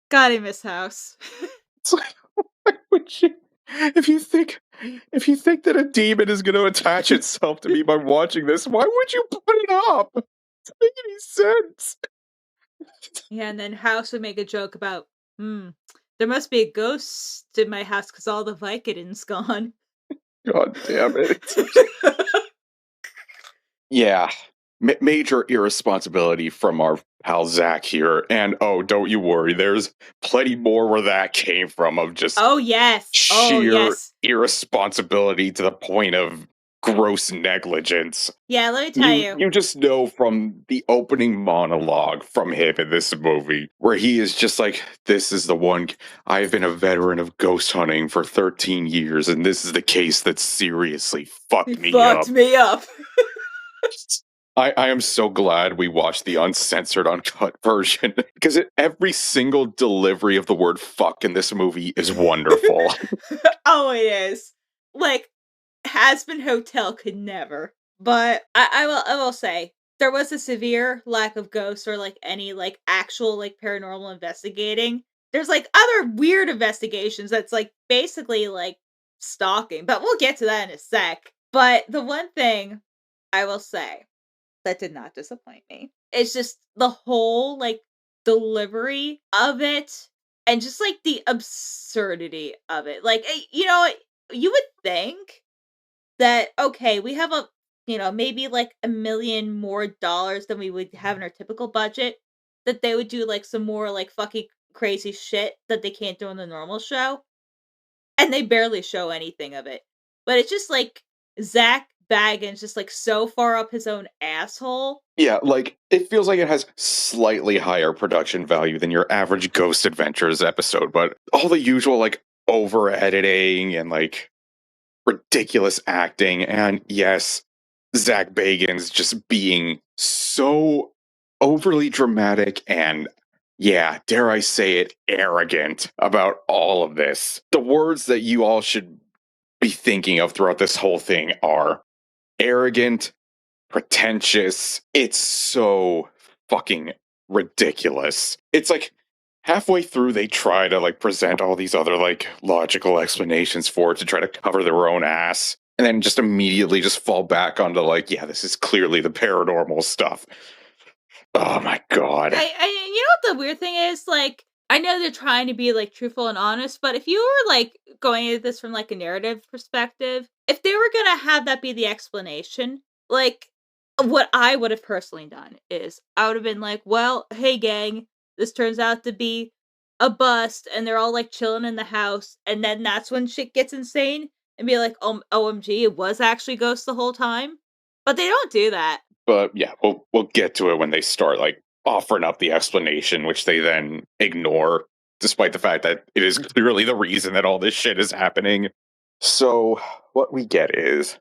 Speaker 3: God, I miss House.
Speaker 4: It's like, why would you? If you think that a demon is going to attach itself to me by watching this, why would you put it up? It doesn't make any sense.
Speaker 3: Yeah, and then House would make a joke about, there must be a ghost in my house because all the Vicodin's gone.
Speaker 4: God damn it. Yeah. Major irresponsibility from our pal Zach here. And oh, don't you worry, there's plenty more where that came from of just
Speaker 3: oh yes.
Speaker 4: sheer irresponsibility to the point of gross negligence.
Speaker 3: Yeah, let me tell you.
Speaker 4: You just know from the opening monologue from him in this movie, where he is just like, this is the one, I've been a veteran of ghost hunting for 13 years, and this is the case that seriously fucked me up. I am so glad we watched the uncensored, uncut version, because every single delivery of the word fuck in this movie is wonderful.
Speaker 3: Oh, it is. Like, Has-Been Hotel could never. But I will say, there was a severe lack of ghosts or, like, any, like, actual, like, paranormal investigating. There's, like, other weird investigations that's, like, basically, like, stalking. But we'll get to that in a sec. But the one thing I will say that did not disappoint me. It's just the whole, like, delivery of it and just, like, the absurdity of it. Like, you know, you would think that, okay, we have maybe, like, $1 million more dollars than we would have in our typical budget, that they would do, like, some more, like, fucking crazy shit that they can't do in the normal show. And they barely show anything of it. But it's just, like, Zach Baggins just, like, so far up his own asshole.
Speaker 4: Yeah, like, it feels like it has slightly higher production value than your average Ghost Adventures episode, but all the usual, like, over-editing and, like, ridiculous acting, and yes, Zach Bagans just being so overly dramatic and, yeah, dare I say it, arrogant about all of this. The words that you all should be thinking of throughout this whole thing are arrogant, pretentious. It's so fucking ridiculous. It's like halfway through they try to like present all these other like logical explanations for it to try to cover their own ass, and then just immediately just fall back onto like, yeah, this is clearly the paranormal stuff. Oh my god.
Speaker 3: You know what the weird thing is? Like, I know they're trying to be like truthful and honest, but if you were like going at this from like a narrative perspective, if they were gonna have that be the explanation, like what I would have personally done is I would have been like, well, hey gang, this turns out to be a bust, and they're all like chilling in the house, and then that's when shit gets insane, and be like, OMG, it was actually ghosts the whole time. But they don't do that.
Speaker 4: But yeah, we'll get to it when they start like offering up the explanation, which they then ignore, despite the fact that it is clearly the reason that all this shit is happening. So what we get is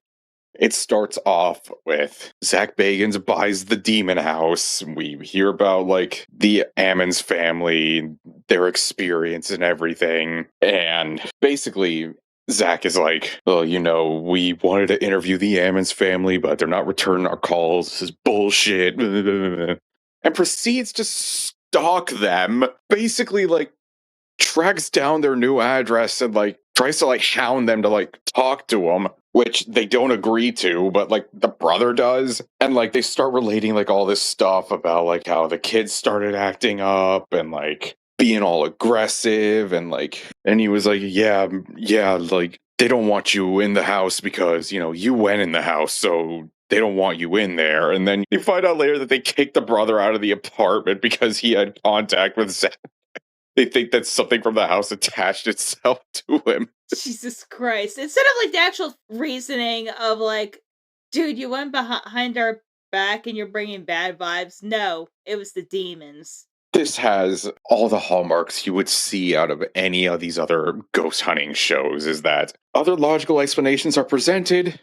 Speaker 4: it starts off with Zach Bagans buys the demon house. We hear about like the Ammons family, their experience and everything. And basically, Zach is like, well, we wanted to interview the Ammons family, but they're not returning our calls. This is bullshit. And proceeds to stalk them. Basically, like, tracks down their new address and like tries to like hound them to like talk to them, which they don't agree to, but like the brother does. And like they start relating like all this stuff about like how the kids started acting up and like being all aggressive and he was like, yeah, like they don't want you in the house because, you went in the house, so they don't want you in there. And then you find out later that they kicked the brother out of the apartment because he had contact with Zach. They think that something from the house attached itself to him.
Speaker 3: Jesus Christ. Instead of like the actual reasoning of like, dude, you went behind our back and you're bringing bad vibes. No, it was the demons.
Speaker 4: This has all the hallmarks you would see out of any of these other ghost hunting shows, is that other logical explanations are presented,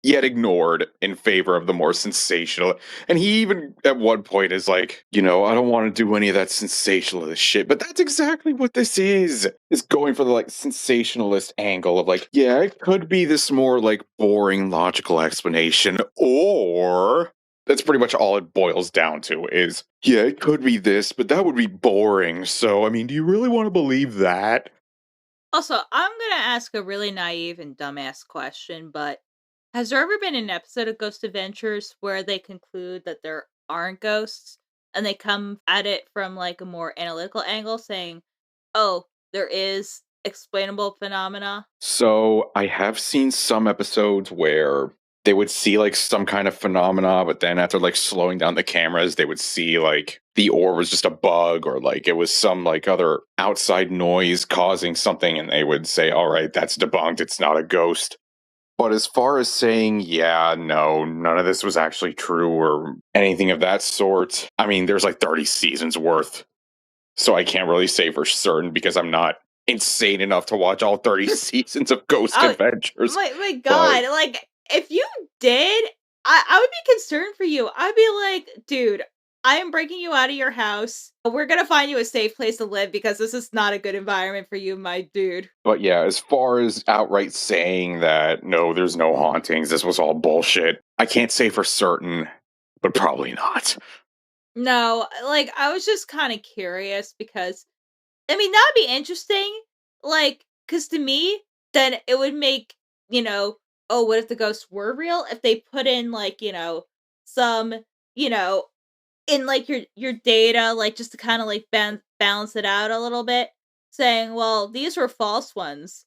Speaker 4: yet ignored in favor of the more sensational. And he even at one point is like, I don't want to do any of that sensationalist shit. But that's exactly what this is going for the like sensationalist angle of like, yeah, it could be this more like boring logical explanation, or that's pretty much all it boils down to is, yeah, it could be this, but that would be boring. So, I mean, do you really want to believe that?
Speaker 3: Also, I'm going to ask a really naive and dumbass question, but has there ever been an episode of Ghost Adventures where they conclude that there aren't ghosts and they come at it from like a more analytical angle saying, oh, there is explainable phenomena?
Speaker 4: So I have seen some episodes where they would see like some kind of phenomena, but then after like slowing down the cameras, they would see like the orb was just a bug or like it was some like other outside noise causing something, and they would say, all right, that's debunked, it's not a ghost. But as far as saying, yeah, no, none of this was actually true or anything of that sort, I mean, there's like 30 seasons worth. So I can't really say for certain because I'm not insane enough to watch all 30 seasons of Ghost Adventures.
Speaker 3: My God, like, if you did, I would be concerned for you. I'd be like, dude, I am breaking you out of your house. We're going to find you a safe place to live because this is not a good environment for you, my dude.
Speaker 4: But yeah, as far as outright saying that, no, there's no hauntings, this was all bullshit, I can't say for certain, but probably not.
Speaker 3: No, like, I was just kind of curious because, I mean, that'd be interesting. Like, because to me, then it would make, oh, what if the ghosts were real? If they put in, like, some, in like your data, like just to kind of like balance it out a little bit, saying, well, these were false ones,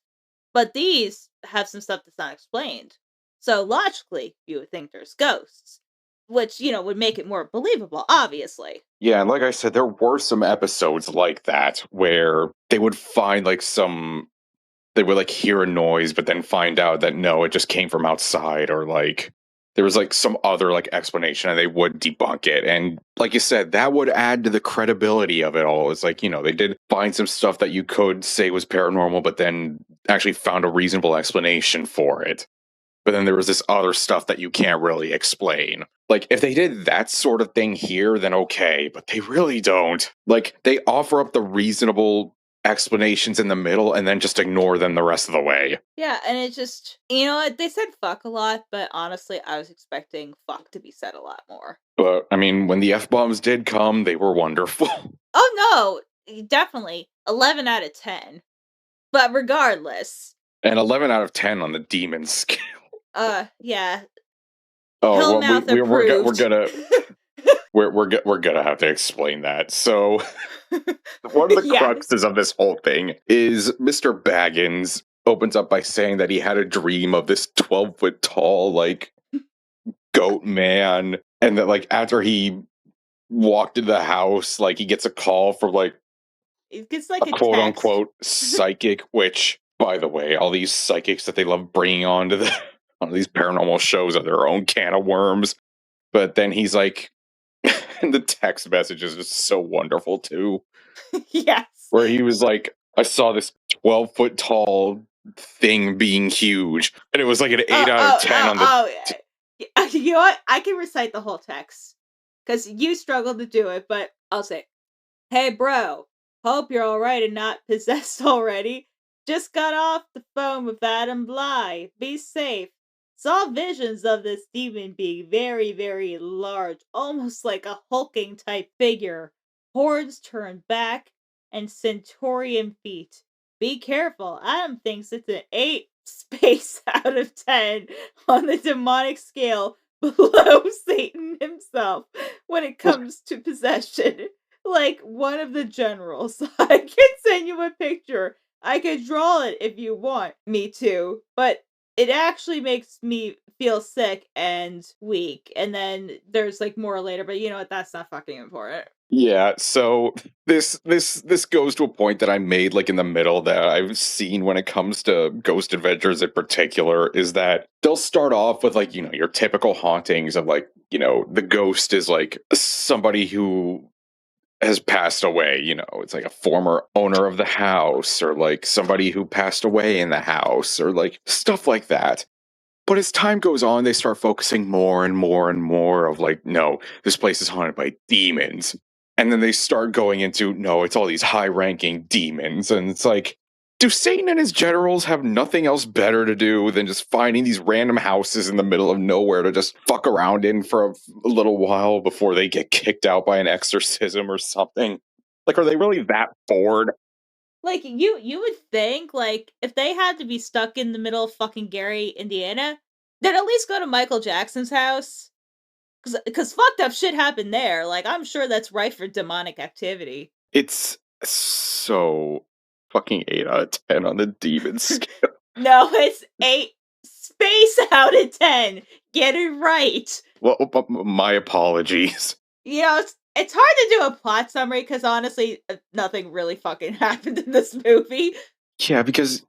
Speaker 3: but these have some stuff that's not explained. So logically, you would think there's ghosts, which would make it more believable, obviously.
Speaker 4: Yeah, and like I said, there were some episodes like that where they would find like they would like hear a noise, but then find out that no, it just came from outside, or like there was like some other like explanation and they would debunk it. And like you said, that would add to the credibility of it all. It's like, they did find some stuff that you could say was paranormal, but then actually found a reasonable explanation for it. But then there was this other stuff that you can't really explain. Like, if they did that sort of thing here, then okay, but they really don't. Like, they offer up the reasonable explanations in the middle and then just ignore them the rest of the way.
Speaker 3: Yeah, and it just, they said fuck a lot, but honestly, I was expecting fuck to be said a lot more.
Speaker 4: But, I mean, when the F-bombs did come, they were wonderful.
Speaker 3: Oh, no, definitely. 11 out of 10. But regardless.
Speaker 4: And 11 out of 10 on the demon scale.
Speaker 3: Yeah.
Speaker 4: Oh, well, we're gonna we're gonna have to explain that. So, one of the cruxes of this whole thing is Mr. Baggins opens up by saying that he had a dream of this 12-foot tall, like, goat man, and that, like, after he walked into the house, like, he gets a call from, like,
Speaker 3: it gets like a
Speaker 4: quote-unquote psychic, which, by the way, all these psychics that they love bringing on these paranormal shows are their own can of worms. But then he's like, and the text message is just so wonderful too.
Speaker 3: Yes.
Speaker 4: Where he was like, I saw this 12-foot tall thing being huge. And it was like an 8 out of 10 on the.
Speaker 3: You know what? I can recite the whole text. Because you struggled to do it, but I'll say, hey, bro, hope you're alright and not possessed already. Just got off the phone with Adam Bly. Be safe. Saw visions of this demon being very, very large, almost like a hulking type figure. Horns turned back and centaurian feet. Be careful. Adam thinks it's an 8 space out of 10 on the demonic scale below Satan himself when it comes to possession. Like one of the generals. I can send you a picture. I could draw it if you want me to, but it actually makes me feel sick and weak. And then there's like more later, but you know what? That's not fucking important.
Speaker 4: Yeah, so this goes to a point that I made like in the middle that I've seen when it comes to Ghost Adventures in particular, is that they'll start off with like, your typical hauntings of like, the ghost is like somebody who has passed away, it's like a former owner of the house or like somebody who passed away in the house or like stuff like that. But as time goes on, they start focusing more and more and more of like, no, this place is haunted by demons. And then they start going into, no, it's all these high ranking demons. And it's like, do Satan and his generals have nothing else better to do than just finding these random houses in the middle of nowhere to just fuck around in for a little while before they get kicked out by an exorcism or something? Like, are they really that bored?
Speaker 3: Like, you would think, like, if they had to be stuck in the middle of fucking Gary, Indiana, they'd at least go to Michael Jackson's house. Because fucked up shit happened there. Like, I'm sure that's rife for demonic activity.
Speaker 4: It's so fucking 8 out of 10 on the demon scale.
Speaker 3: No, it's 8 space out of 10. Get it right.
Speaker 4: Well, my apologies.
Speaker 3: It's hard to do a plot summary because honestly, nothing really fucking happened in this movie.
Speaker 4: Yeah, because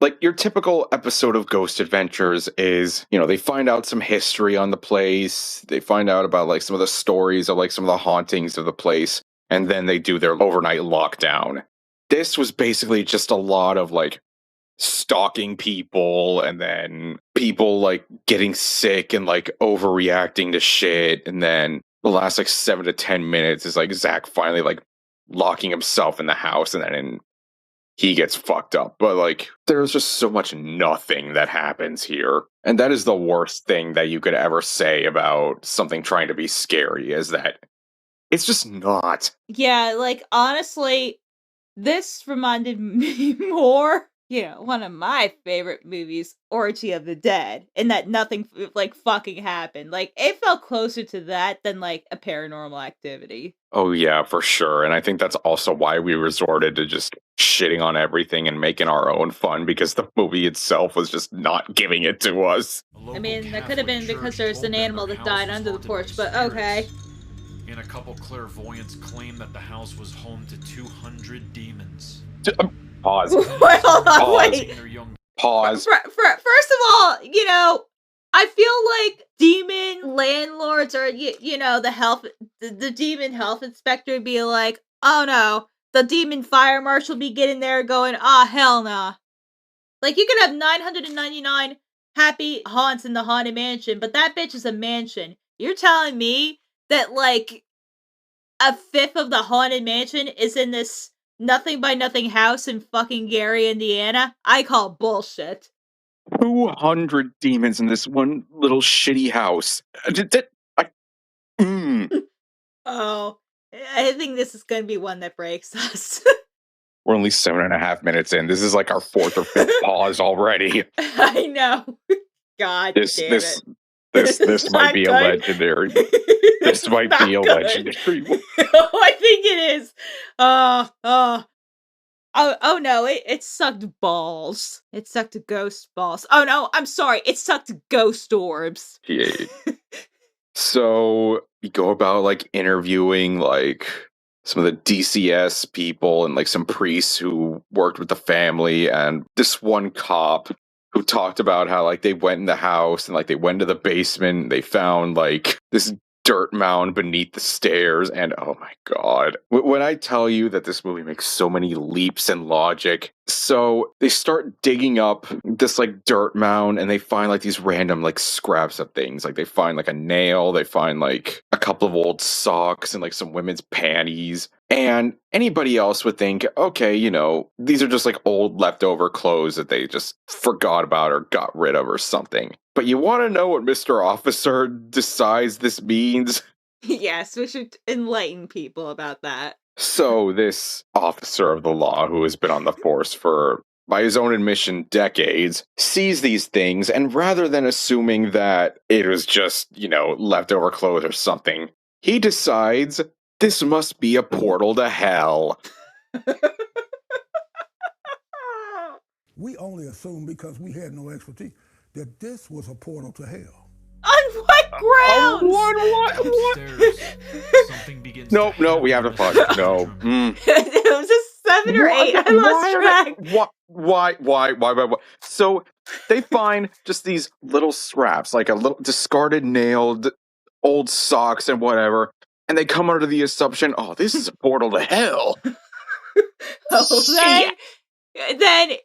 Speaker 4: like your typical episode of Ghost Adventures is, they find out some history on the place, they find out about like some of the stories of like some of the hauntings of the place, and then they do their overnight lockdown. This was basically just a lot of like stalking people and then people like getting sick and like overreacting to shit, and then the last like 7 to 10 minutes is like Zach finally like locking himself in the house and then he gets fucked up. But like there's just so much nothing that happens here, and that is the worst thing that you could ever say about something trying to be scary, is that it's just not.
Speaker 3: Yeah, like honestly, this reminded me more, one of my favorite movies, Orgy of the Dead, in that nothing like fucking happened. Like it felt closer to that than like a Paranormal Activity.
Speaker 4: Oh yeah, for sure. And I think that's also why we resorted to just shitting on everything and making our own fun, because the movie itself was just not giving it to us.
Speaker 3: I mean, that could have been because there's an animal that died under the porch, but okay.
Speaker 5: And a couple clairvoyants claim that the house was home to 200 demons.
Speaker 4: Pause.
Speaker 3: Wait, hold on, wait.
Speaker 4: Pause.
Speaker 3: First of all, I feel like demon landlords or the demon health inspector would be like, oh no, the demon fire marshal be getting there going, hell nah. Like you could have 999 happy haunts in the haunted mansion, but that bitch is a mansion. You're telling me that like a fifth of the haunted mansion is in this nothing by nothing house in fucking Gary, Indiana? I call bullshit.
Speaker 4: 200 demons in this one little shitty house.
Speaker 3: Oh, I think this is going to be one that breaks us.
Speaker 4: We're only 7.5 minutes in. This is like our 4th or 5th pause already.
Speaker 3: I know. God
Speaker 4: this might be
Speaker 3: good.
Speaker 4: a legendary. This might be a legendary one.
Speaker 3: Oh, I think it is. Oh no, it sucked balls. It sucked ghost balls. Oh no, I'm sorry. It sucked ghost orbs.
Speaker 4: Yeah. So you go about like interviewing like some of the DCS people and like some priests who worked with the family, and this one cop who talked about how like they went in the house and like they went to the basement and they found like this dirt mound beneath the stairs, and oh my god, when I tell you that this movie makes so many leaps in logic. So they start digging up this like dirt mound and they find like these random like scraps of things. Like they find like a nail, they find like a couple of old socks and like some women's panties. And anybody else would think, okay, you know, these are just like old leftover clothes that they just forgot about or got rid of or something. But you want to know what Mr. Officer decides this means?
Speaker 3: Yes, we should enlighten people about that.
Speaker 4: So this officer of the law, who has been on the force for, by his own admission, decades, sees these things, and rather than assuming that it was just, you know, leftover clothes or something, he decides this must be a portal to hell.
Speaker 7: We only assumed, because we had no expertise, that this was a portal to hell.
Speaker 3: On what grounds?
Speaker 5: Upstairs, something begins
Speaker 4: No, we have to fuck. No.
Speaker 3: It was a 7 or 8. I lost track.
Speaker 4: Why? So they find just these little scraps, like a little discarded nailed old socks and whatever, and they come under the assumption, oh, this is a portal to hell.
Speaker 3: Then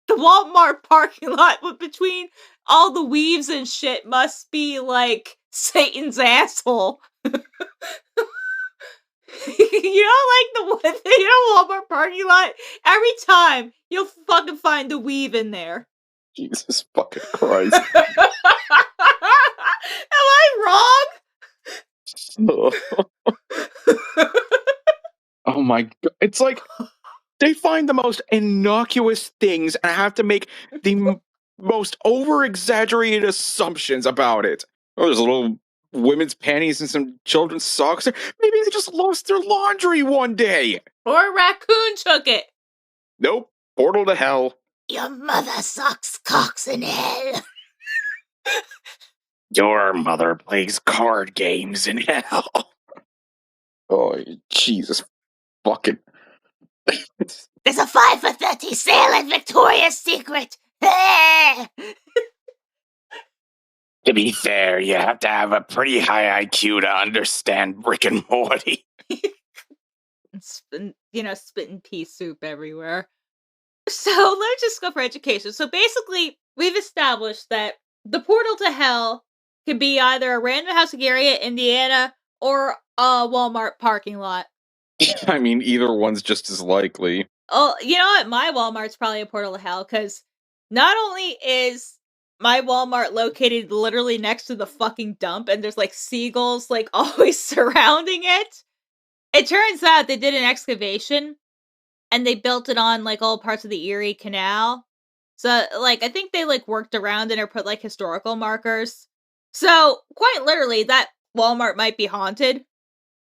Speaker 3: the Walmart parking lot between all the weaves and shit must be like Satan's asshole. Walmart parking lot, every time you'll fucking find the weave in there.
Speaker 4: Jesus fucking Christ.
Speaker 3: Am I wrong?
Speaker 4: Oh my god. It's like they find the most innocuous things and have to make the most over-exaggerated assumptions about it. Oh, there's a little women's panties and some children's socks. Maybe they just lost their laundry one day.
Speaker 3: Or a raccoon took it.
Speaker 4: Nope. Portal to hell.
Speaker 1: Your mother sucks cocks in hell.
Speaker 4: Your mother plays card games in hell. Oh, Jesus fucking...
Speaker 1: There's a 5 for 30 sale at Victoria's Secret.
Speaker 4: To be fair, you have to have a pretty high IQ to understand Rick and Morty.
Speaker 3: Spitting pea soup everywhere. So let's just go for education. So basically, we've established that the portal to hell could be either a random house in Gary, Indiana, or a Walmart parking lot.
Speaker 4: I mean, either one's just as likely.
Speaker 3: Oh, you know what? My Walmart's probably a portal to hell, because not only is my Walmart located literally next to the fucking dump, and there's like seagulls like always surrounding it. It turns out they did an excavation, and they built it on like all parts of the Erie Canal. So like I think they like worked around it or put like historical markers. So quite literally, that Walmart might be haunted.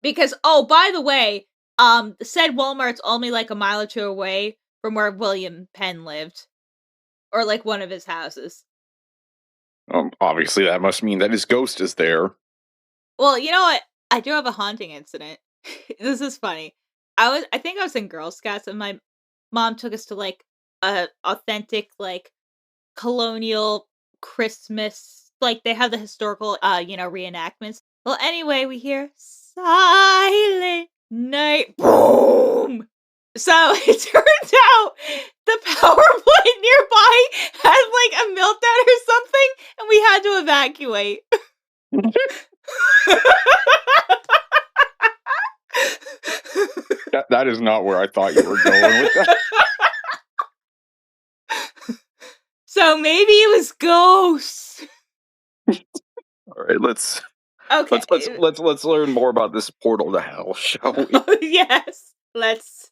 Speaker 3: Because, oh, by the way, said Walmart's only like a mile or two away from where William Penn lived. Or like one of his houses.
Speaker 4: Obviously that must mean that his ghost is there.
Speaker 3: Well, you know what? I do have a haunting incident. This is funny. I think I was in Girl Scouts and my mom took us to like a authentic like colonial Christmas, like they have the historical reenactments. Well, anyway, we hear Silent Night. Boom! So it turns out the power plant nearby had like a meltdown or something, and we had to evacuate.
Speaker 4: That is not where I thought you were going with that.
Speaker 3: So maybe it was ghosts.
Speaker 4: All right, let's learn more about this portal to hell, shall we?
Speaker 3: Yes, let's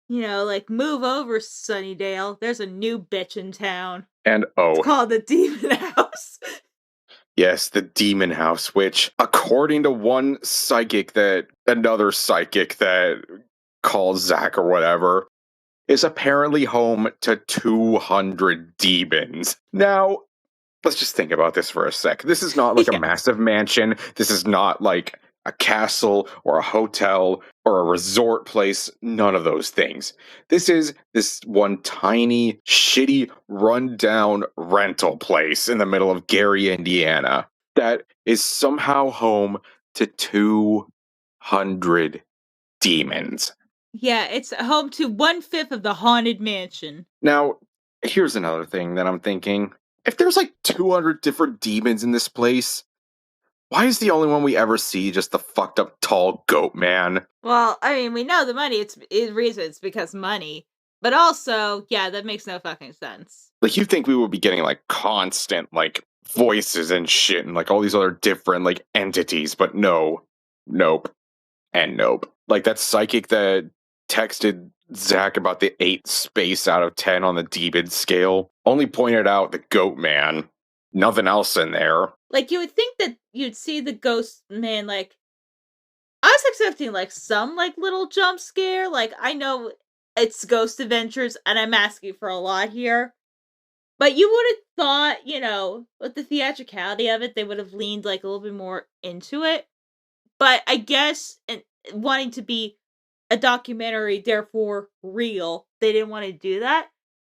Speaker 3: move over, Sunnydale. There's a new bitch in town.
Speaker 4: And
Speaker 3: it's called the Demon House.
Speaker 4: Yes, the Demon House, which, according to another psychic that calls Zach or whatever, is apparently home to 200 demons. Now, let's just think about this for a sec. This is not like a massive mansion. This is not like a castle or a hotel or a resort place. None of those things. This is this one tiny, shitty, rundown rental place in the middle of Gary, Indiana that is somehow home to 200 demons.
Speaker 3: Yeah, it's home to 1/5 of the Haunted Mansion.
Speaker 4: Now, here's another thing that I'm thinking. If there's like 200 different demons in this place, why is the only one we ever see just the fucked up tall goat man?
Speaker 3: Well, I mean, we know the money, it's reason it's because money. But also, yeah, that makes no fucking sense.
Speaker 4: Like, you think we would be getting like constant like voices and shit and like all these other different like entities, but no. Nope. And nope. Like that psychic that texted Zach about the 8 space out of 10 on the demon scale only pointed out the goat man. Nothing else in there.
Speaker 3: Like, you would think that you'd see the ghost man, like, I was expecting, like, some, like, little jump scare. Like, I know it's Ghost Adventures, and I'm asking for a lot here. But you would have thought, you know, with the theatricality of it, they would have leaned, like, a little bit more into it. But I guess, and wanting to be a documentary, therefore real, they didn't want to do that.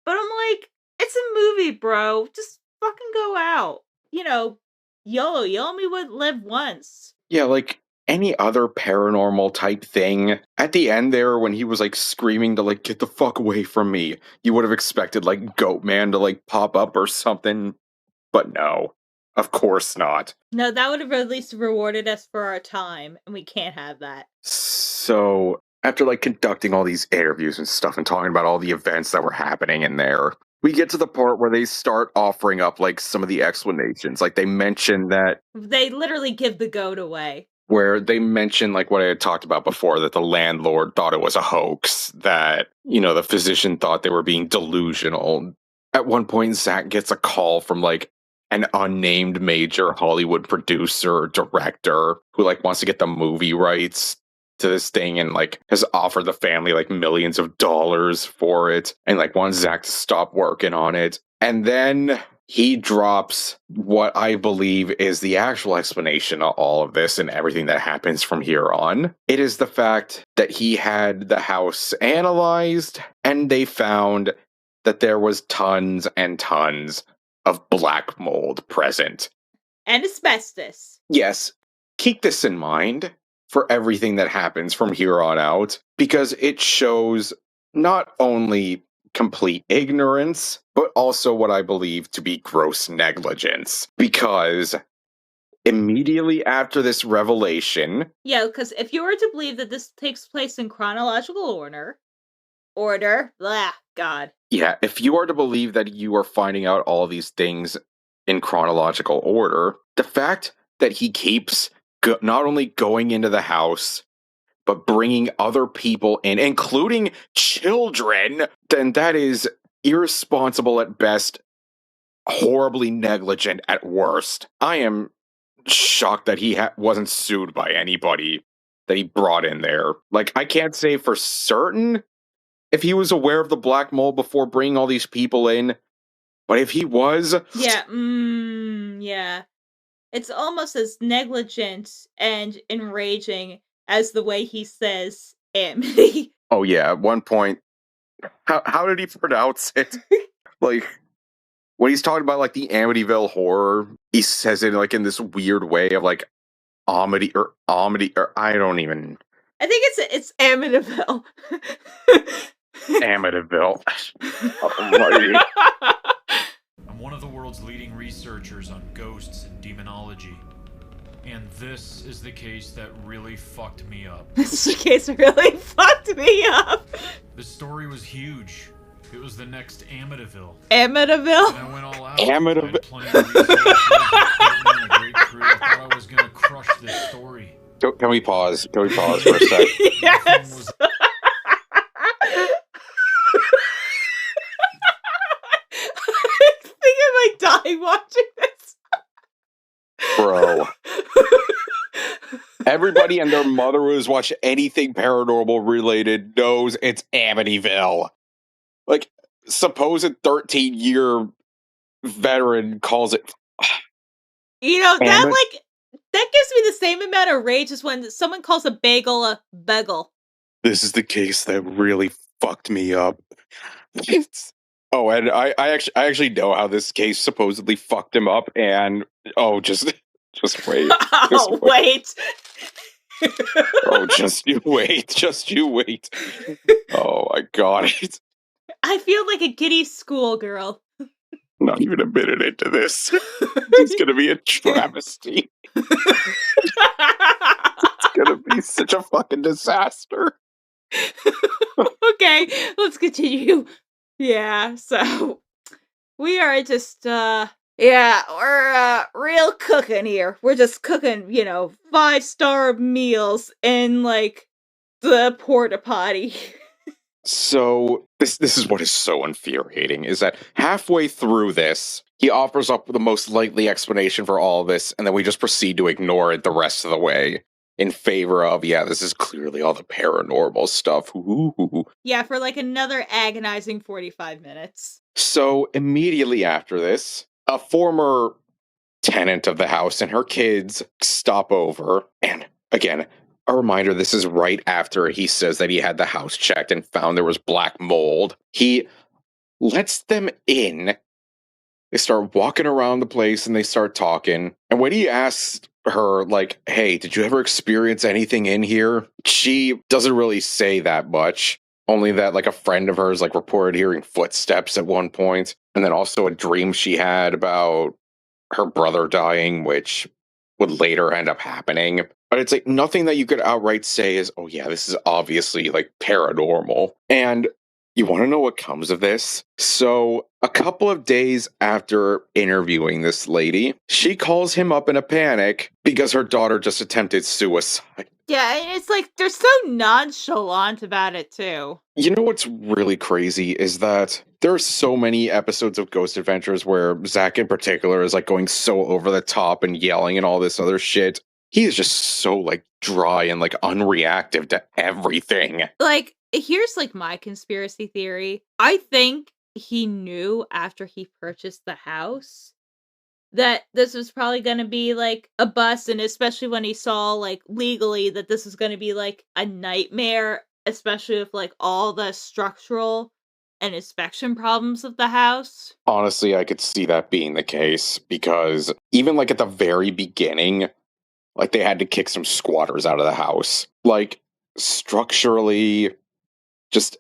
Speaker 3: But I'm like, it's a movie, bro. Just fucking go out. You know, YOLO. You only would live once.
Speaker 4: Yeah, like any other paranormal type thing. At the end there, when he was like screaming to like, get the fuck away from me, you would have expected like Goat Man to like pop up or something. But no, of course not.
Speaker 3: No, that would have at least rewarded us for our time, and we can't have that.
Speaker 4: So, after like conducting all these interviews and stuff and talking about all the events that were happening in there, we get to the part where they start offering up like some of the explanations. Like they mention that
Speaker 3: They literally give the goat away.
Speaker 4: where they mention like what I had talked about before, that the landlord thought it was a hoax, that, you know, the physician thought they were being delusional. At one point, Zach gets a call from like an unnamed major Hollywood producer or director who like wants to get the movie rights to this thing and like has offered the family like millions of dollars for it and like wants Zach to stop working on it. And then he drops what I believe is the actual explanation of all of this and everything that happens from here on. It is the fact that he had the house analyzed and they found that there was tons and tons of black mold present.
Speaker 3: And asbestos.
Speaker 4: Yes, keep this in mind for everything that happens from here on out, because it shows not only complete ignorance, but also what I believe to be gross negligence. Because immediately after this revelation...
Speaker 3: Yeah, because if you were to believe that this takes place in chronological order, blah, God.
Speaker 4: Yeah, if you are to believe that you are finding out all these things in chronological order, the fact that he keeps not only going into the house, but bringing other people in, including children, then that is irresponsible at best, horribly negligent at worst. I am shocked that he wasn't sued by anybody that he brought in there. Like, I can't say for certain if he was aware of the black mold before bringing all these people in, but if he was...
Speaker 3: Yeah, yeah. It's almost as negligent and enraging as the way he says Amity.
Speaker 4: Oh yeah, at one point, how did he pronounce it? Like, when he's talking about like the Amityville horror, he says it like in this weird way of like Amity, or I don't even...
Speaker 3: I think it's Amityville.
Speaker 4: Amityville. Almighty.
Speaker 5: I'm one of the world's leading researchers on ghosts and demonology. And this is the case that really fucked me up.
Speaker 3: This is the case that really fucked me up.
Speaker 5: The story was huge. It was the next Amityville.
Speaker 3: Amityville?
Speaker 5: And I went all out.
Speaker 4: Amityville.
Speaker 5: I had plenty of researchers and a great crew. I thought I was going to crush this story.
Speaker 4: Can we pause? Can we pause for a sec?
Speaker 3: Yes! I think I might die watching this.
Speaker 4: Bro. Everybody and their mother who's watched anything paranormal related knows it's Amityville. Like, supposed 13-year veteran calls it...
Speaker 3: You know, that, like, That gives me the same amount of rage as when someone calls a bagel a bagel.
Speaker 4: This is the case that really fucked me up. And I actually know how this case supposedly fucked him up, and just wait.
Speaker 3: Oh, wait.
Speaker 4: Just you wait. Oh my god.
Speaker 3: I feel like a giddy schoolgirl.
Speaker 4: Not even a minute into this. It's gonna be a travesty. It's gonna be such a fucking disaster.
Speaker 3: Okay, let's continue. Yeah, so we are just we're real cooking here. We're just cooking, 5-star meals in like the porta potty.
Speaker 4: So this is what is so infuriating, is that halfway through this, he offers up the most likely explanation for all of this, and then we just proceed to ignore it the rest of the way in favor of, this is clearly all the paranormal stuff. Ooh.
Speaker 3: Yeah, for like another agonizing 45 minutes.
Speaker 4: So immediately after this, a former tenant of the house and her kids stop over, and again, a reminder, this is right after he says that he had the house checked and found there was black mold. He lets them in. They start walking around the place and they start talking. And when he asks her, like, hey, did you ever experience anything in here? She doesn't really say that much. Only that, like, a friend of hers, like, reported hearing footsteps at one point. And then also a dream she had about her brother dying, which would later end up happening. But it's like nothing that you could outright say is, oh yeah, this is obviously like paranormal. And you want to know what comes of this? So a couple of days after interviewing this lady, she calls him up in a panic because her daughter just attempted suicide.
Speaker 3: Yeah, it's like they're so nonchalant about it too.
Speaker 4: You know what's really crazy is that there are so many episodes of Ghost Adventures where Zach in particular is like going so over the top and yelling and all this other shit. He is just so like dry and like unreactive to everything.
Speaker 3: Like, here's like my conspiracy theory. I think he knew after he purchased the house that this was probably going to be like a bust, and especially when he saw like legally that this was going to be like a nightmare, especially with like all the structural and inspection problems of the house.
Speaker 4: Honestly, I could see that being the case because even like at the very beginning, like they had to kick some squatters out of the house. Like structurally, just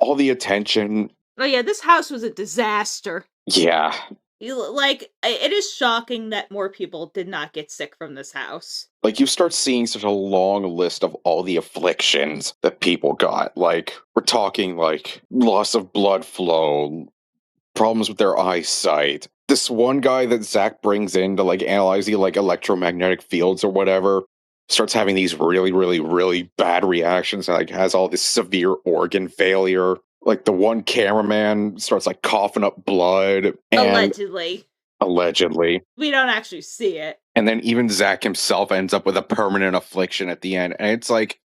Speaker 4: all the attention.
Speaker 3: Oh yeah, this house was a disaster.
Speaker 4: Yeah.
Speaker 3: Like, it is shocking that more people did not get sick from this house.
Speaker 4: Like, you start seeing such a long list of all the afflictions that people got. Like, we're talking, like, loss of blood flow, problems with their eyesight. This one guy that Zach brings in to, like, analyze the, like, electromagnetic fields or whatever starts having these really, really, really bad reactions and, like, has all this severe organ failure. Like, the one cameraman starts, like, coughing up blood. And Allegedly.
Speaker 3: We don't actually see it.
Speaker 4: And then even Zach himself ends up with a permanent affliction at the end. And it's like,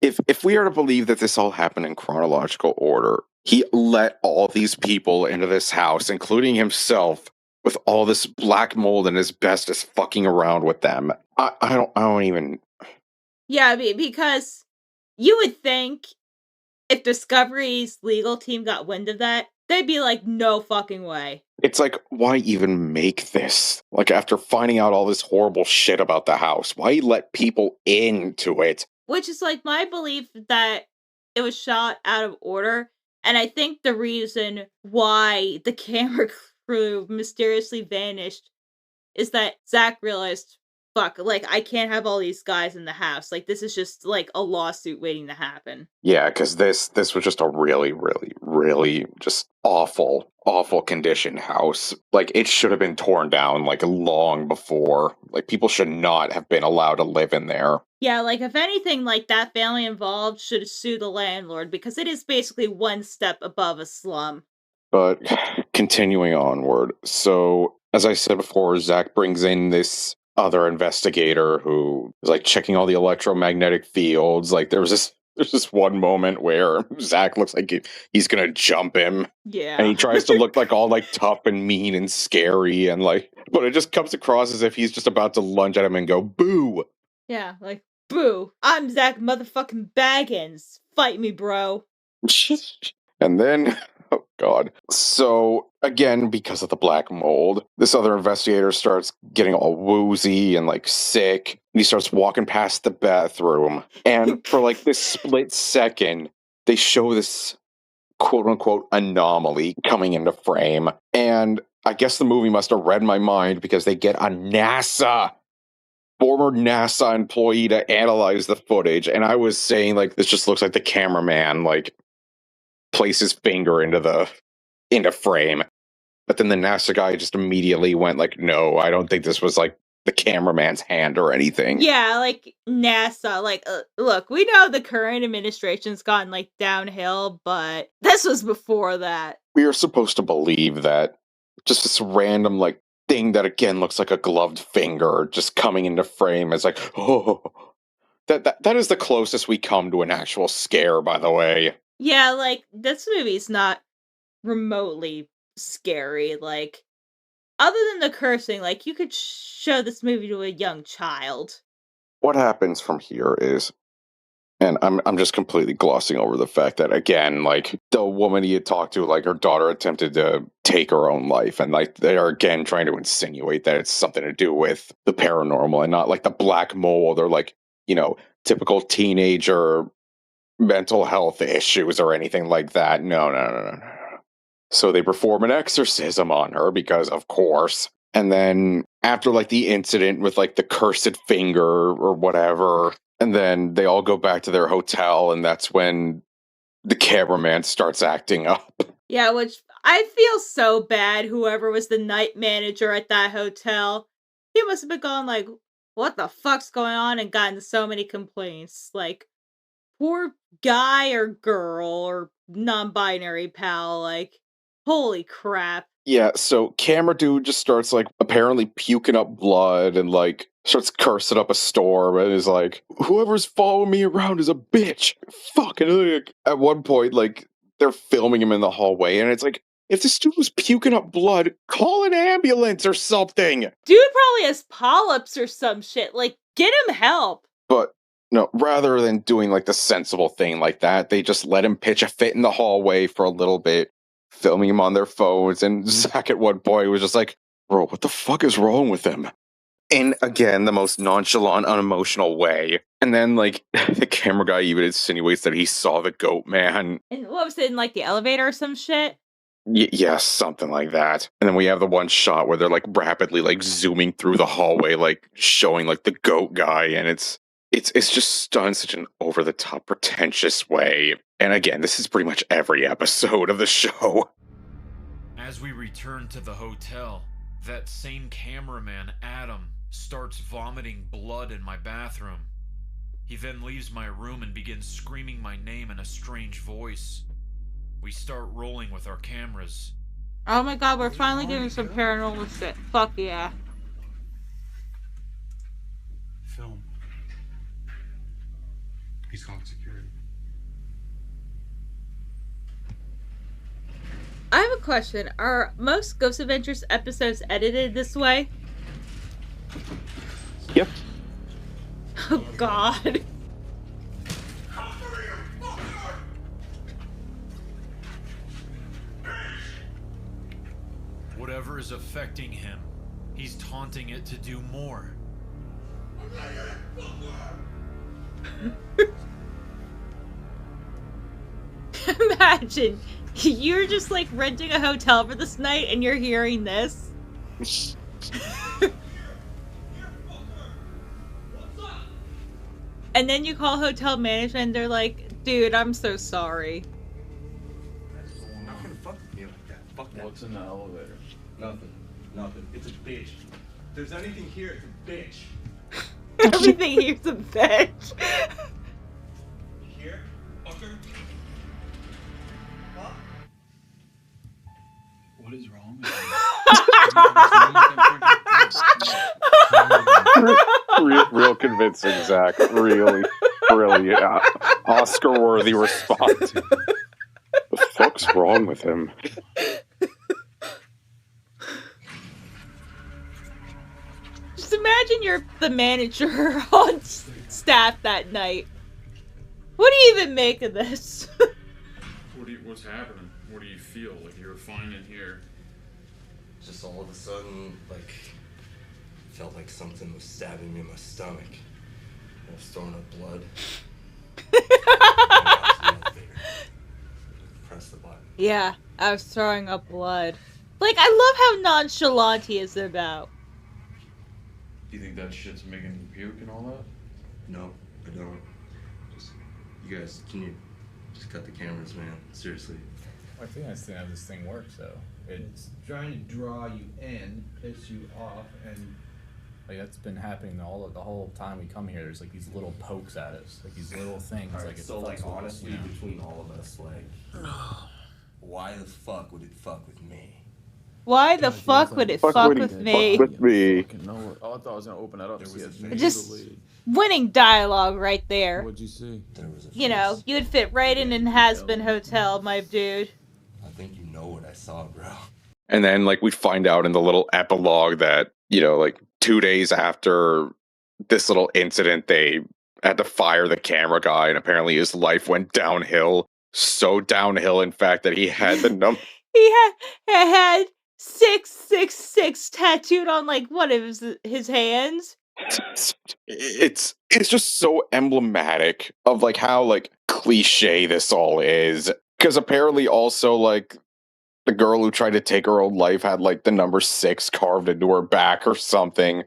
Speaker 4: if we are to believe that this all happened in chronological order, he let all these people into this house, including himself, with all this black mold and asbestos fucking around with them. I don't even...
Speaker 3: Yeah, because you would think if Discovery's legal team got wind of that, they'd be like, no fucking way.
Speaker 4: It's like, why even make this? Like, after finding out all this horrible shit about the house, why let people into it?
Speaker 3: Which is like my belief that it was shot out of order. And I think the reason why the camera crew mysteriously vanished is that Zach realized, fuck, like, I can't have all these guys in the house. Like, this is just, like, a lawsuit waiting to happen.
Speaker 4: Yeah, because this was just a really, really, really just awful condition house. Like, it should have been torn down, like, long before. Like, people should not have been allowed to live in there.
Speaker 3: Yeah, like, if anything, like, that family involved should sue the landlord, because it is basically one step above a slum.
Speaker 4: But, continuing onward, so, as I said before, Zach brings in this other investigator who is like checking all the electromagnetic fields. Like there was this There's this one moment where Zach looks like he's gonna jump him.
Speaker 3: Yeah.
Speaker 4: And he tries to look like all like tough and mean and scary and like, but it just comes across as if he's just about to lunge at him and go, boo.
Speaker 3: Yeah, like, boo. I'm Zach motherfucking Baggins. Fight me, bro.
Speaker 4: And then, oh God. So, again, because of the black mold, this other investigator starts getting all woozy and like sick. And he starts walking past the bathroom. And for like this split second, they show this quote unquote anomaly coming into frame. And I guess the movie must have read my mind because they get a former NASA employee to analyze the footage. And I was saying, like, this just looks like the cameraman, like, place his finger into frame. But then the NASA guy just immediately went like, no, I don't think this was like the cameraman's hand or anything.
Speaker 3: Yeah, like NASA, like, look, we know the current administration's gone like downhill, but this was before that.
Speaker 4: We are supposed to believe that just this random like thing that again looks like a gloved finger just coming into frame is like, oh, that is the closest we come to an actual scare, by the way.
Speaker 3: Yeah, like, this movie's not remotely scary. Like, other than the cursing, like, you could show this movie to a young child.
Speaker 4: What happens from here is, and I'm just completely glossing over the fact that, again, like, the woman he had talked to, like, her daughter attempted to take her own life, and, like, they are, again, trying to insinuate that it's something to do with the paranormal and not, like, the black mold or, like, you know, typical teenager mental health issues or anything like that. No. So they perform an exorcism on her because, of course. And then after, like, the incident with, like, the cursed finger or whatever, and then they all go back to their hotel, and that's when the cameraman starts acting up.
Speaker 3: Yeah, which I feel so bad whoever was the night manager at that hotel. He must have been going like, what the fuck's going on, and gotten so many complaints. Like, poor guy or girl or non-binary pal, like, holy crap.
Speaker 4: Yeah, so camera dude just starts, like, apparently puking up blood and, like, starts cursing up a storm and is like, whoever's following me around is a bitch. Fucking at one point, like, they're filming him in the hallway and it's like, if this dude was puking up blood, call an ambulance or something.
Speaker 3: Dude probably has polyps or some shit. Like, get him help.
Speaker 4: But no, rather than doing, like, the sensible thing like that, they just let him pitch a fit in the hallway for a little bit, filming him on their phones, and Zach at one point was just like, bro, what the fuck is wrong with him? In, again, the most nonchalant, unemotional way. And then, like, the camera guy even insinuates that he saw the goat man.
Speaker 3: And what was it, in, like, the elevator or some shit?
Speaker 4: Yes, something like that. And then we have the one shot where they're, like, rapidly, like, zooming through the hallway, like, showing, like, the goat guy, and it's just done in such an over-the-top, pretentious way. And again, this is pretty much every episode of the show.
Speaker 5: As we return to the hotel, that same cameraman, Adam, starts vomiting blood in my bathroom. He then leaves my room and begins screaming my name in a strange voice. We start rolling with our cameras.
Speaker 3: Oh my god, we're finally getting some paranormal shit. Fuck yeah.
Speaker 15: Film. He's calling security.
Speaker 3: I have a question. Are most Ghost Adventures episodes edited this way?
Speaker 4: Yep.
Speaker 3: Oh god.
Speaker 5: Whatever is affecting him, he's taunting it to do more.
Speaker 3: Imagine, you're just like renting a hotel for this night and you're hearing this. And then you call hotel management and they're like, dude, I'm so sorry.
Speaker 15: Not gonna fuck with me like that. Fuck that.
Speaker 8: What's in the elevator?
Speaker 15: Nothing. It's a bitch. If there's anything here, it's a bitch.
Speaker 3: Everything here's a bitch.
Speaker 15: Here? Fucker? Huh? What is wrong with you?
Speaker 4: Real convincing, Zach. Really, brilliant. Oscar-worthy response. The fuck's wrong with him?
Speaker 3: Just imagine you're the manager on staff that night. What do you even make of this?
Speaker 5: What's happening? What do you feel? Like you're fine in here?
Speaker 11: Just all of a sudden, like, felt like something was stabbing me in my stomach. I was throwing up blood. Press the button.
Speaker 3: Yeah, I was throwing up blood. Like, I love how nonchalant he is about.
Speaker 5: Do you think that shit's making you puke and all that?
Speaker 11: No, I don't. Just, you guys, can you just cut the cameras, man? Seriously.
Speaker 16: I think I see how this thing works, though.
Speaker 15: It's trying to draw you in, piss you off, and
Speaker 16: Like, that's been happening the whole time we come here. There's like these little pokes at us, like these little things.
Speaker 11: All right,
Speaker 16: like, it
Speaker 11: so like
Speaker 16: fucks with us,
Speaker 11: honestly,
Speaker 16: you know?
Speaker 11: between all of us, like, why the fuck would it fuck with me?
Speaker 3: Why the fuck would it fuck with me?
Speaker 4: Fuck with me.
Speaker 8: No, oh, I thought I was gonna open that up.
Speaker 11: There
Speaker 8: To
Speaker 11: was
Speaker 8: see
Speaker 11: a
Speaker 8: it.
Speaker 11: face.
Speaker 3: Just winning dialogue right there.
Speaker 8: What'd you see?
Speaker 11: There was a
Speaker 3: You know,
Speaker 11: face.
Speaker 3: you'd fit right in Has-Been Hotel, my dude.
Speaker 11: I think you know what I saw, bro.
Speaker 4: And then, like, we find out in the little epilogue that, you know, like 2 days after this little incident, they had to fire the camera guy, and apparently his life went downhill. So downhill, in fact, that he had the number.
Speaker 3: He had 666 tattooed on, like, what, his hands?
Speaker 4: It's just so emblematic of, like, how, like, cliche this all is. Because apparently also, like, the girl who tried to take her own life had, like, the number 6 carved into her back or something.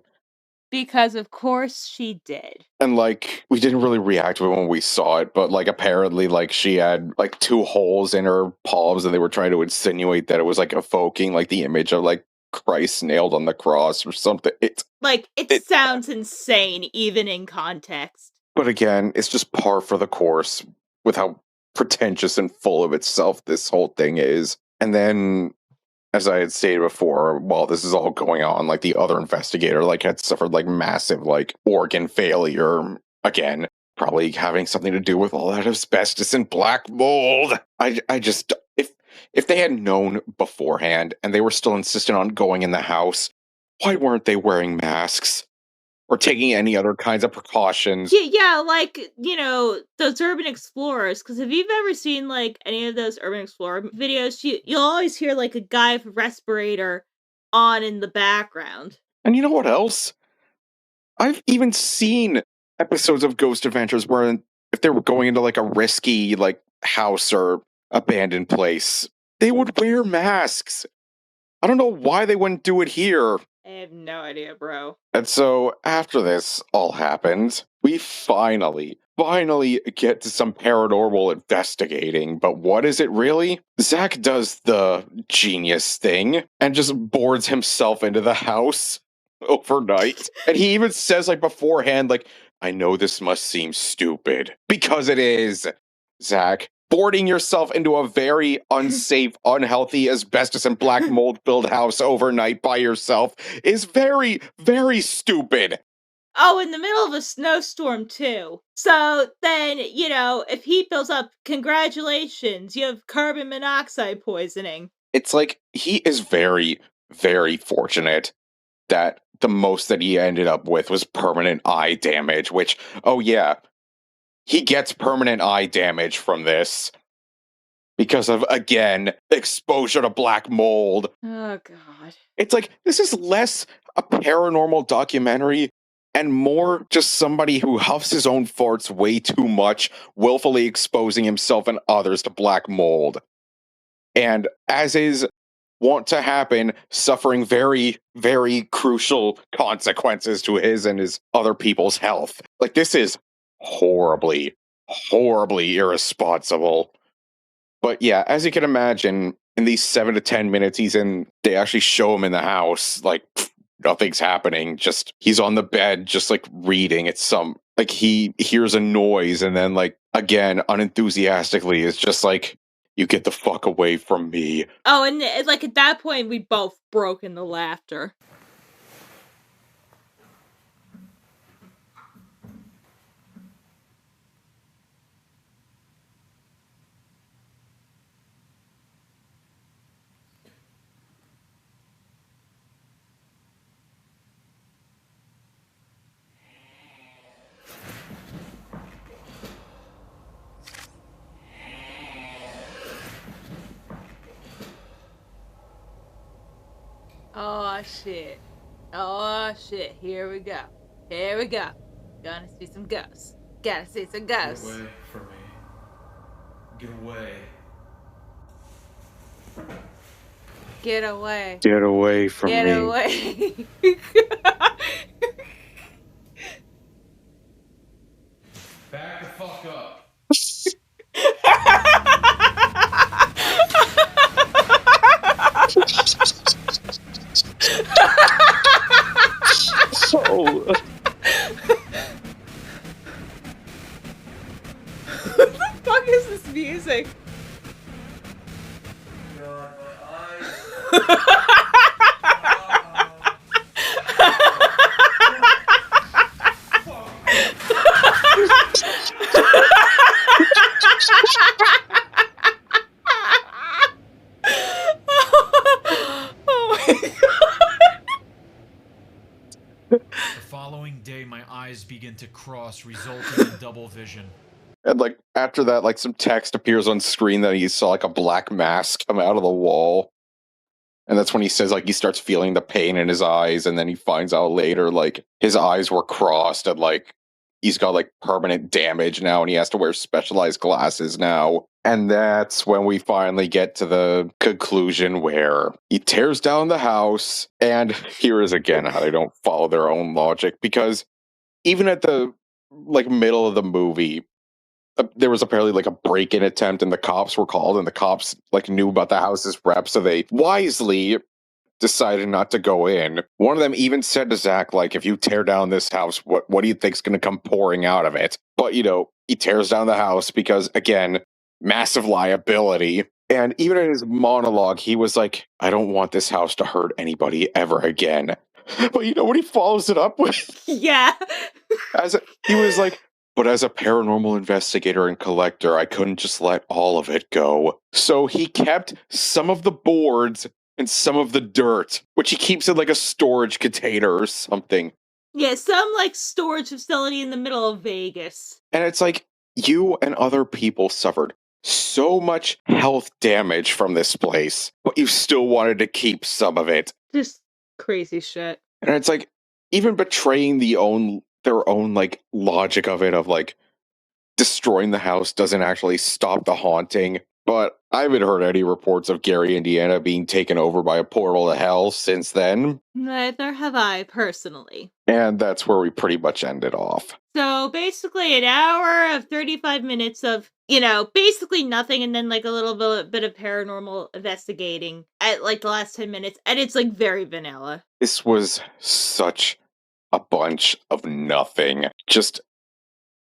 Speaker 3: Because of course she did.
Speaker 4: And, like, we didn't really react to it when we saw it, but, like, apparently, like, she had, like, 2 holes in her palms, and they were trying to insinuate that it was, like, evoking, like, the image of, like, Christ nailed on the cross or something.
Speaker 3: Like, it sounds insane, even in context.
Speaker 4: But again, it's just par for the course with how pretentious and full of itself this whole thing is. And then, as I had stated before, while this is all going on, like, the other investigator, like, had suffered, like, massive, like, organ failure. Again, probably having something to do with all that asbestos and black mold. I just, if they had known beforehand and they were still insistent on going in the house, why weren't they wearing masks? Or taking any other kinds of precautions?
Speaker 3: Yeah, like, you know, those urban explorers, because if you've ever seen, like, any of those urban explorer videos, you'll always hear, like, a guy with a respirator on in the background.
Speaker 4: And you know what else? I've even seen episodes of Ghost Adventures where if they were going into, like, a risky, like, house or abandoned place, they would wear masks. I don't know why they wouldn't do it here.
Speaker 3: I have no idea, bro.
Speaker 4: And so, after this all happened, we finally get to some paranormal investigating. But what is it really? Zach does the genius thing and just boards himself into the house overnight. And he even says, like, beforehand, like, I know this must seem stupid. Because it is, Zach. Boarding yourself into a very unsafe, unhealthy, asbestos and black mold filled house overnight by yourself is very, very stupid.
Speaker 3: Oh, in the middle of a snowstorm, too. So then, you know, if heat builds up, congratulations, you have carbon monoxide poisoning.
Speaker 4: It's like he is very, very fortunate that the most that he ended up with was permanent eye damage, which, oh yeah, he gets permanent eye damage from this because of, again, exposure to black mold.
Speaker 3: Oh, God.
Speaker 4: It's like, this is less a paranormal documentary and more just somebody who huffs his own farts way too much, willfully exposing himself and others to black mold. And as is wont to happen, suffering very, very crucial consequences to his and his other people's health. Like, this is horribly, horribly irresponsible. But yeah, as you can imagine, in these 7 to 10 minutes he's in, they actually show him in the house, like, nothing's happening. Just, he's on the bed, just, like, reading. It's like, he hears a noise, and then, like, again, unenthusiastically, it's just like, you get the fuck away from me.
Speaker 3: Oh, and, like, at that point, we both broke into laughter. shit. Oh shit. Here we go. Here we go. Gonna see some ghosts. Gotta see some ghosts.
Speaker 5: Get away from me. Get away.
Speaker 3: Get away.
Speaker 4: Get away from
Speaker 3: Get
Speaker 4: me.
Speaker 3: away.
Speaker 5: Back the fuck up.
Speaker 4: Oh.
Speaker 3: What the fuck is this music?
Speaker 15: God, my eyes.
Speaker 5: The following day, my eyes begin to cross, resulting in double vision.
Speaker 4: And like after that, like some text appears on screen that he saw like a black mass come out of the wall. And that's when he says like he starts feeling the pain in his eyes, and then he finds out later like his eyes were crossed and like he's got like permanent damage now and he has to wear specialized glasses now. And that's when we finally get to the conclusion where he tears down the house. And here is again how they don't follow their own logic, because even at the like middle of the movie, there was apparently like a break-in attempt and the cops were called, and the cops like knew about the house's rep, so they wisely decided not to go in. One of them even said to Zach, like, if you tear down this house, what do you think's going to come pouring out of it? But, you know, he tears down the house because, again, massive liability. And even in his monologue, he was like, I don't want this house to hurt anybody ever again. But you know what he follows it up with?
Speaker 3: Yeah.
Speaker 4: He was like, but as a paranormal investigator and collector, I couldn't just let all of it go. So he kept some of the boards and some of the dirt, which he keeps in like a storage container or something.
Speaker 3: Yeah, some like storage facility in the middle of Vegas.
Speaker 4: And it's like, you and other people suffered so much health damage from this place, but you still wanted to keep some of it.
Speaker 3: Just crazy shit.
Speaker 4: And it's like, even betraying their own like logic of it, of like destroying the house doesn't actually stop the haunting. But I haven't heard any reports of Gary, Indiana being taken over by a portal to hell since then.
Speaker 3: Neither have I, personally.
Speaker 4: And that's where we pretty much ended off.
Speaker 3: So basically an hour of 35 minutes of, you know, basically nothing, and then like a little bit of paranormal investigating at like the last 10 minutes, and it's like very vanilla.
Speaker 4: This was such a bunch of nothing. Just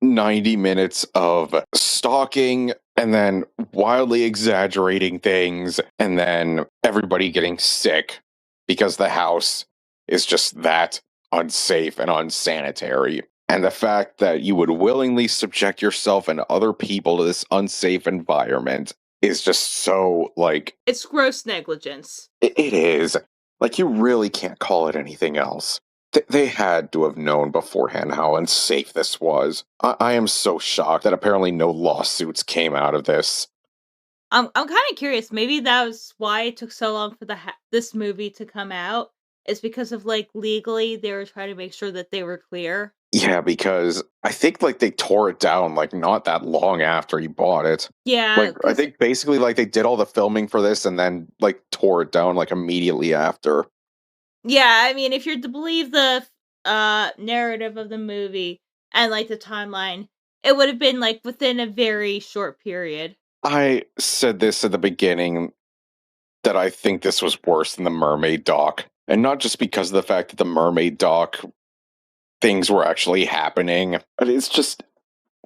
Speaker 4: 90 minutes of stalking and then wildly exaggerating things, and then everybody getting sick because the house is just that unsafe and unsanitary. And the fact that you would willingly subject yourself and other people to this unsafe environment is just so, like...
Speaker 3: It's gross negligence.
Speaker 4: It is. Like, you really can't call it anything else. They had to have known beforehand how unsafe this was. I am so shocked that apparently no lawsuits came out of this.
Speaker 3: I'm kind of curious. Maybe that was why it took so long for this movie to come out. It's because of like legally they were trying to make sure that they were clear.
Speaker 4: Yeah, because I think like they tore it down like not that long after he bought it.
Speaker 3: Yeah,
Speaker 4: like I think basically like they did all the filming for this and then like tore it down like immediately after.
Speaker 3: Yeah, I mean, if you're to believe the narrative of the movie and like the timeline, it would have been like within a very short period.
Speaker 4: I said this at the beginning that I think this was worse than the Mermaid doc, and not just because of the fact that the Mermaid doc things were actually happening, but it's just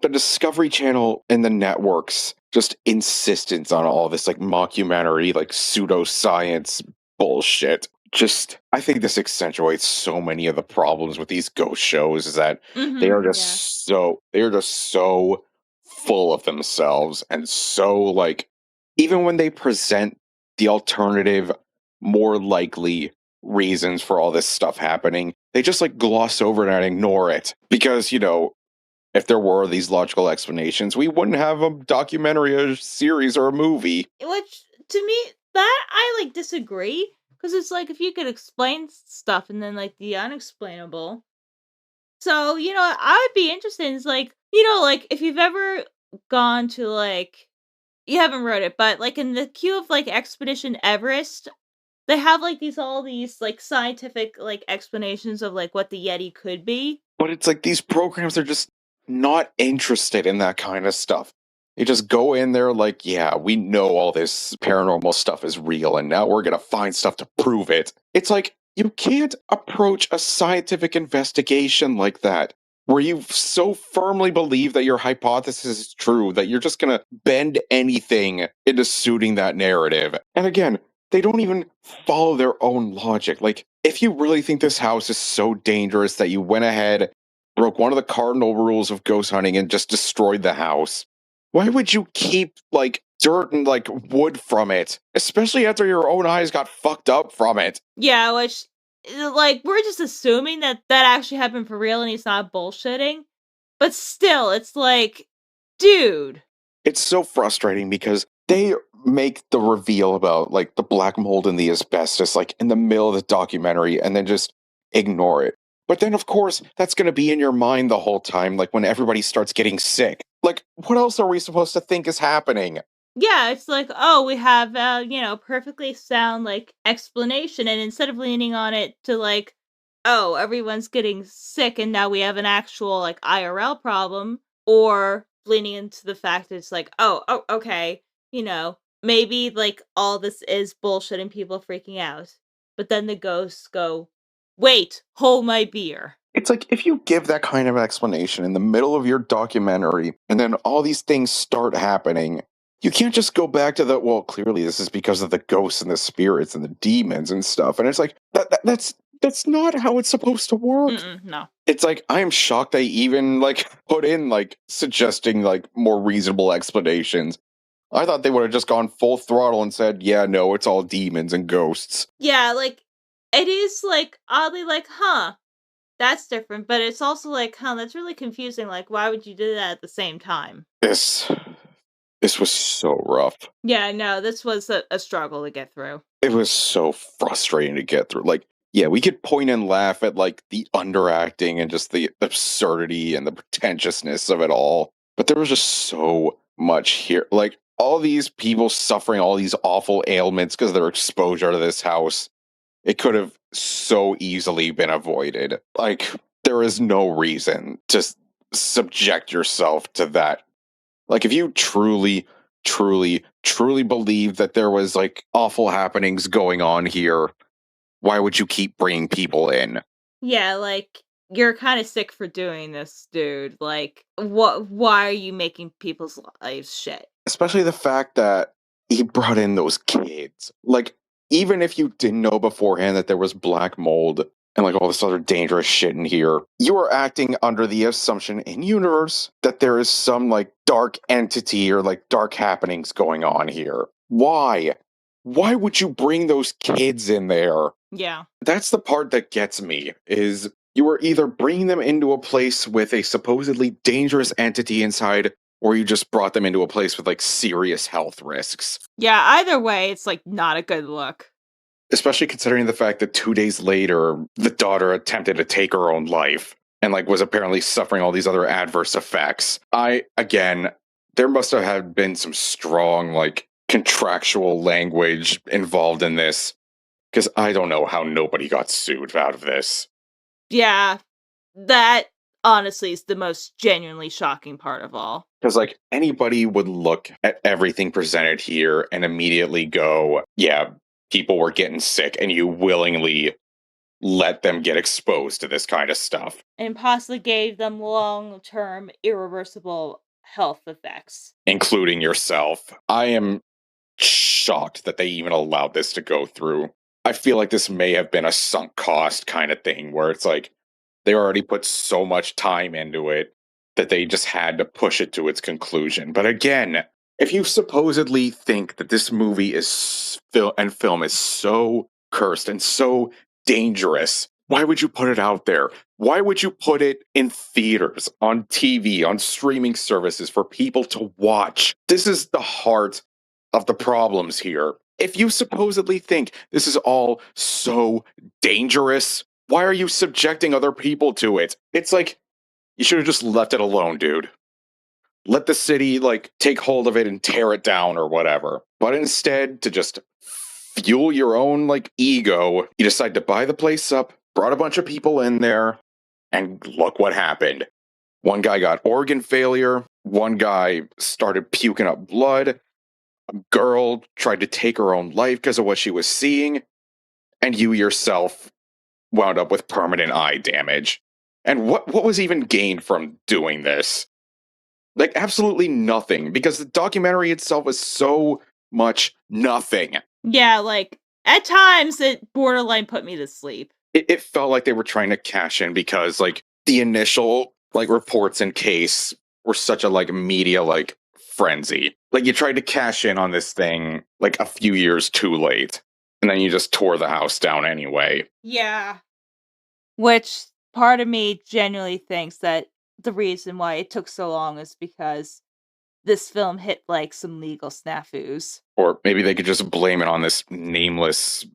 Speaker 4: the Discovery Channel and the networks just insistence on all this like mockumentary, like pseudoscience bullshit. Just, I think this accentuates so many of the problems with these ghost shows, is that they are just so full of themselves, and so like, even when they present the alternative, more likely reasons for all this stuff happening, they just like gloss over it and ignore it. Because, you know, if there were these logical explanations, we wouldn't have a documentary, a series, or a movie.
Speaker 3: Which, to me, that I like disagree. Because it's like if you could explain stuff and then like the unexplainable. So, I would be interested in like, like if you've ever gone to like you haven't wrote it, but like in the queue of like Expedition Everest, they have like all these like scientific like explanations of like what the Yeti could be.
Speaker 4: But it's like these programs are just not interested in that kind of stuff. They just go in there like, yeah, we know all this paranormal stuff is real, and now we're going to find stuff to prove it. It's like, you can't approach a scientific investigation like that, where you so firmly believe that your hypothesis is true that you're just going to bend anything into suiting that narrative. And again, they don't even follow their own logic. Like, if you really think this house is so dangerous that you went ahead, broke one of the cardinal rules of ghost hunting, and just destroyed the house, why would you keep, like, dirt and, like, wood from it? Especially after your own eyes got fucked up from it.
Speaker 3: Yeah, which, like, we're just assuming that that actually happened for real and he's not bullshitting. But still, it's like, dude.
Speaker 4: It's so frustrating because they make the reveal about, like, the black mold and the asbestos, like, in the middle of the documentary and then just ignore it. But then, of course, that's going to be in your mind the whole time, like, when everybody starts getting sick. Like, what else are we supposed to think is happening?
Speaker 3: Yeah, it's like, oh, we have, perfectly sound, like, explanation, and instead of leaning on it to, like, oh, everyone's getting sick and now we have an actual, like, IRL problem, or leaning into the fact that it's like, oh, okay, maybe, like, all this is bullshit and people freaking out. But then the ghosts go, wait, hold my beer.
Speaker 4: It's like, if you give that kind of explanation in the middle of your documentary, and then all these things start happening, you can't just go back to the, well, clearly this is because of the ghosts and the spirits and the demons and stuff. And it's like, that's not how it's supposed to work.
Speaker 3: No.
Speaker 4: It's like, I am shocked they even, like, put in, like, suggesting, like, more reasonable explanations. I thought they would have just gone full throttle and said, yeah, no, it's all demons and ghosts.
Speaker 3: Yeah, like, it is, like, oddly like, huh, that's different, but it's also like, huh, that's really confusing, like, why would you do that at the same time?
Speaker 4: This was so rough.
Speaker 3: Yeah, no, this was a struggle to get through.
Speaker 4: It was so frustrating to get through. Like, yeah, we could point and laugh at, like, the underacting and just the absurdity and the pretentiousness of it all, but there was just so much here. Like, all these people suffering all these awful ailments because of their exposure to this house, it could have so easily been avoided. Like, there is no reason to subject yourself to that. Like, if you truly believe that there was, like, awful happenings going on here, why would you keep bringing people in?
Speaker 3: Yeah, like, you're kind of sick for doing this, dude. Like, why are you making people's lives shit?
Speaker 4: Especially the fact that he brought in those kids. Like, even if you didn't know beforehand that there was black mold and, like, all this other dangerous shit in here, you are acting under the assumption in universe that there is some, like, dark entity or, like, dark happenings going on here. Why? Why would you bring those kids in there?
Speaker 3: Yeah.
Speaker 4: That's the part that gets me, is you are either bringing them into a place with a supposedly dangerous entity inside, or you just brought them into a place with, like, serious health risks.
Speaker 3: Yeah, either way, it's, like, not a good look.
Speaker 4: Especially considering the fact that 2 days later, the daughter attempted to take her own life and, like, was apparently suffering all these other adverse effects. Again, there must have been some strong, like, contractual language involved in this, because I don't know how nobody got sued out of this.
Speaker 3: Yeah, that honestly is the most genuinely shocking part of all.
Speaker 4: Because, like, anybody would look at everything presented here and immediately go, yeah, people were getting sick, and you willingly let them get exposed to this kind of stuff.
Speaker 3: And possibly gave them long-term, irreversible health effects.
Speaker 4: Including yourself. I am shocked that they even allowed this to go through. I feel like this may have been a sunk cost kind of thing, where it's like, they already put so much time into it that they just had to push it to its conclusion. But again, if you supposedly think that this movie is film is so cursed and so dangerous, why would you put it out there? Why would you put it in theaters, on TV, on streaming services for people to watch? This is the heart of the problems here. if you supposedly think this is all so dangerous, why are you subjecting other people to it? It's like, you should have just left it alone, dude. Let the city, like, take hold of it and tear it down or whatever. But instead, to just fuel your own, like, ego, you decide to buy the place up, brought a bunch of people in there, and look what happened. One guy got organ failure, one guy started puking up blood, a girl tried to take her own life because of what she was seeing, and you yourself wound up with permanent eye damage. And what was even gained from doing this? Like, absolutely nothing, because the documentary itself was so much nothing.
Speaker 3: Yeah, like, at times it borderline put me to sleep.
Speaker 4: It felt like they were trying to cash in because, like, the initial, like, reports and case were such a, like, media, like, frenzy. Like, you tried to cash in on this thing, like, a few years too late, and then you just tore the house down anyway.
Speaker 3: Yeah. Which part of me genuinely thinks that the reason why it took so long is because this film hit, like, some legal snafus.
Speaker 4: Or maybe they could just blame it on this nameless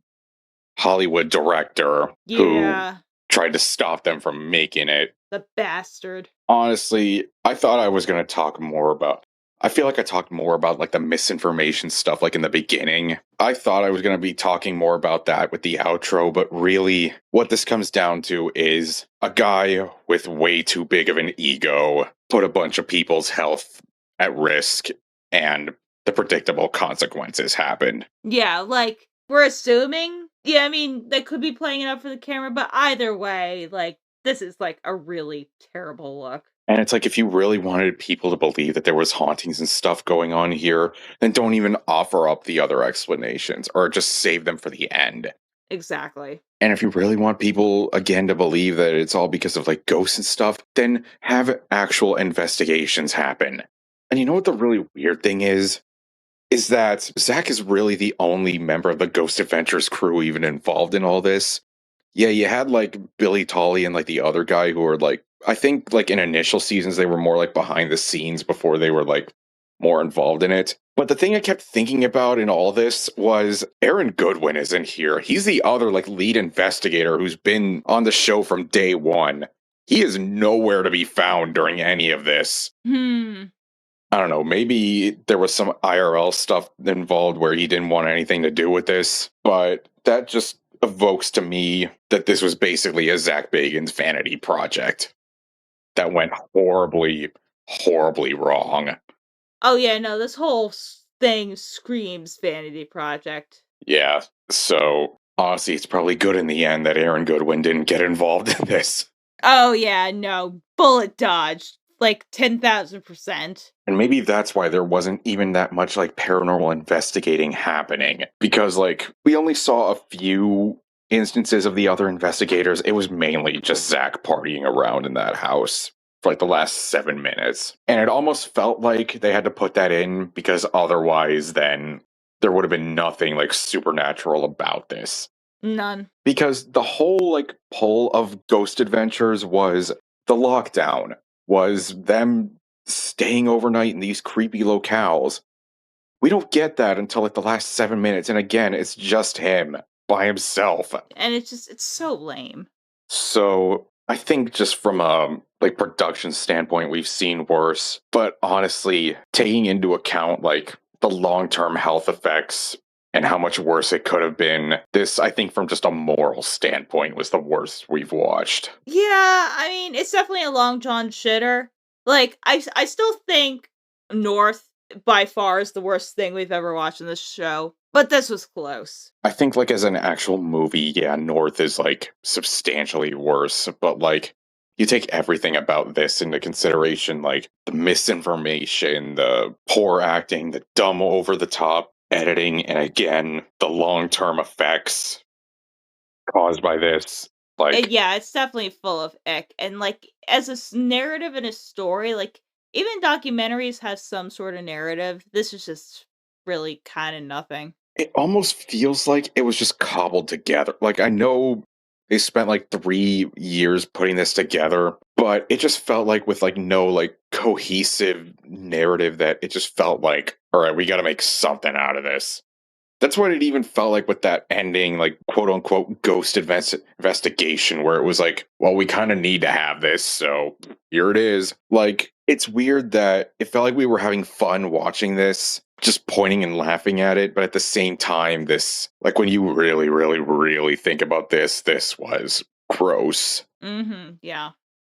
Speaker 4: Hollywood director who tried to stop them from making it.
Speaker 3: The bastard.
Speaker 4: Honestly, I thought I was going to talk more about... I feel like I talked more about, like, the misinformation stuff, like, in the beginning. I thought I was going to be talking more about that with the outro, but really, what this comes down to is a guy with way too big of an ego put a bunch of people's health at risk, and the predictable consequences happened.
Speaker 3: Yeah, like, we're assuming... Yeah, I mean, they could be playing it up for the camera, but either way, like, this is, like, a really terrible look.
Speaker 4: And it's like, if you really wanted people to believe that there was hauntings and stuff going on here, then don't even offer up the other explanations, or just save them for the end.
Speaker 3: Exactly.
Speaker 4: And if you really want people, again, to believe that it's all because of, like, ghosts and stuff, then have actual investigations happen. And you know what the really weird thing is? Is that Zach is really the only member of the Ghost Adventures crew even involved in all this. Yeah, you had, like, Billy Tolley and, like, the other guy who were, like, I think, like, in initial seasons, they were more, like, behind the scenes before they were, like, more involved in it. But the thing I kept thinking about in all this was Aaron Goodwin isn't here. He's the other, like, lead investigator who's been on the show from day one. He is nowhere to be found during any of this. I don't know, maybe there was some IRL stuff involved where he didn't want anything to do with this, but that just evokes to me that this was basically a Zach Bagans vanity project that went horribly, horribly wrong.
Speaker 3: Oh yeah, no, this whole thing screams vanity project.
Speaker 4: Yeah, so honestly, it's probably good in the end that Aaron Goodwin didn't get involved in this.
Speaker 3: Oh yeah, no, bullet dodged. Like 10,000%.
Speaker 4: And maybe that's why there wasn't even that much, like, paranormal investigating happening. Because, like, we only saw a few instances of the other investigators. It was mainly just Zach partying around in that house for, like, the last 7 minutes. And it almost felt like they had to put that in because otherwise then there would have been nothing, like, supernatural about this.
Speaker 3: None.
Speaker 4: Because the whole, like, pull of Ghost Adventures was the lockdown. Was them staying overnight in these creepy locales. We don't get that until, like, the last 7 minutes, and again, it's just him by himself.
Speaker 3: And it's so lame.
Speaker 4: So I think just from a, like, production standpoint, we've seen worse. But honestly, taking into account, like, the long-term health effects and how much worse it could have been, this, I think, from just a moral standpoint, was the worst we've watched.
Speaker 3: Yeah, I mean, it's definitely a long john shitter. Like, I still think North, by far, is the worst thing we've ever watched in this show. But this was close.
Speaker 4: I think, like, as an actual movie, yeah, North is, like, substantially worse. But, like, you take everything about this into consideration, like, the misinformation, the poor acting, the dumb over-the-top editing, and again, the long-term effects caused by this. Like,
Speaker 3: yeah, it's definitely full of ick. And, like, as a narrative and a story, like, even documentaries have some sort of narrative. This is just really kind of nothing.
Speaker 4: It almost feels like it was just cobbled together. Like, I know they spent, like, 3 years putting this together, but it just felt like with, like, no, like, cohesive narrative that it just felt like, all right, we got to make something out of this. That's what it even felt like with that ending, like, quote-unquote ghost investigation, where it was like, well, we kind of need to have this, so here it is. Like, it's weird that it felt like we were having fun watching this, just pointing and laughing at it, but at the same time, this, like, when you really, really, really think about this was gross.
Speaker 3: Mm-hmm, yeah.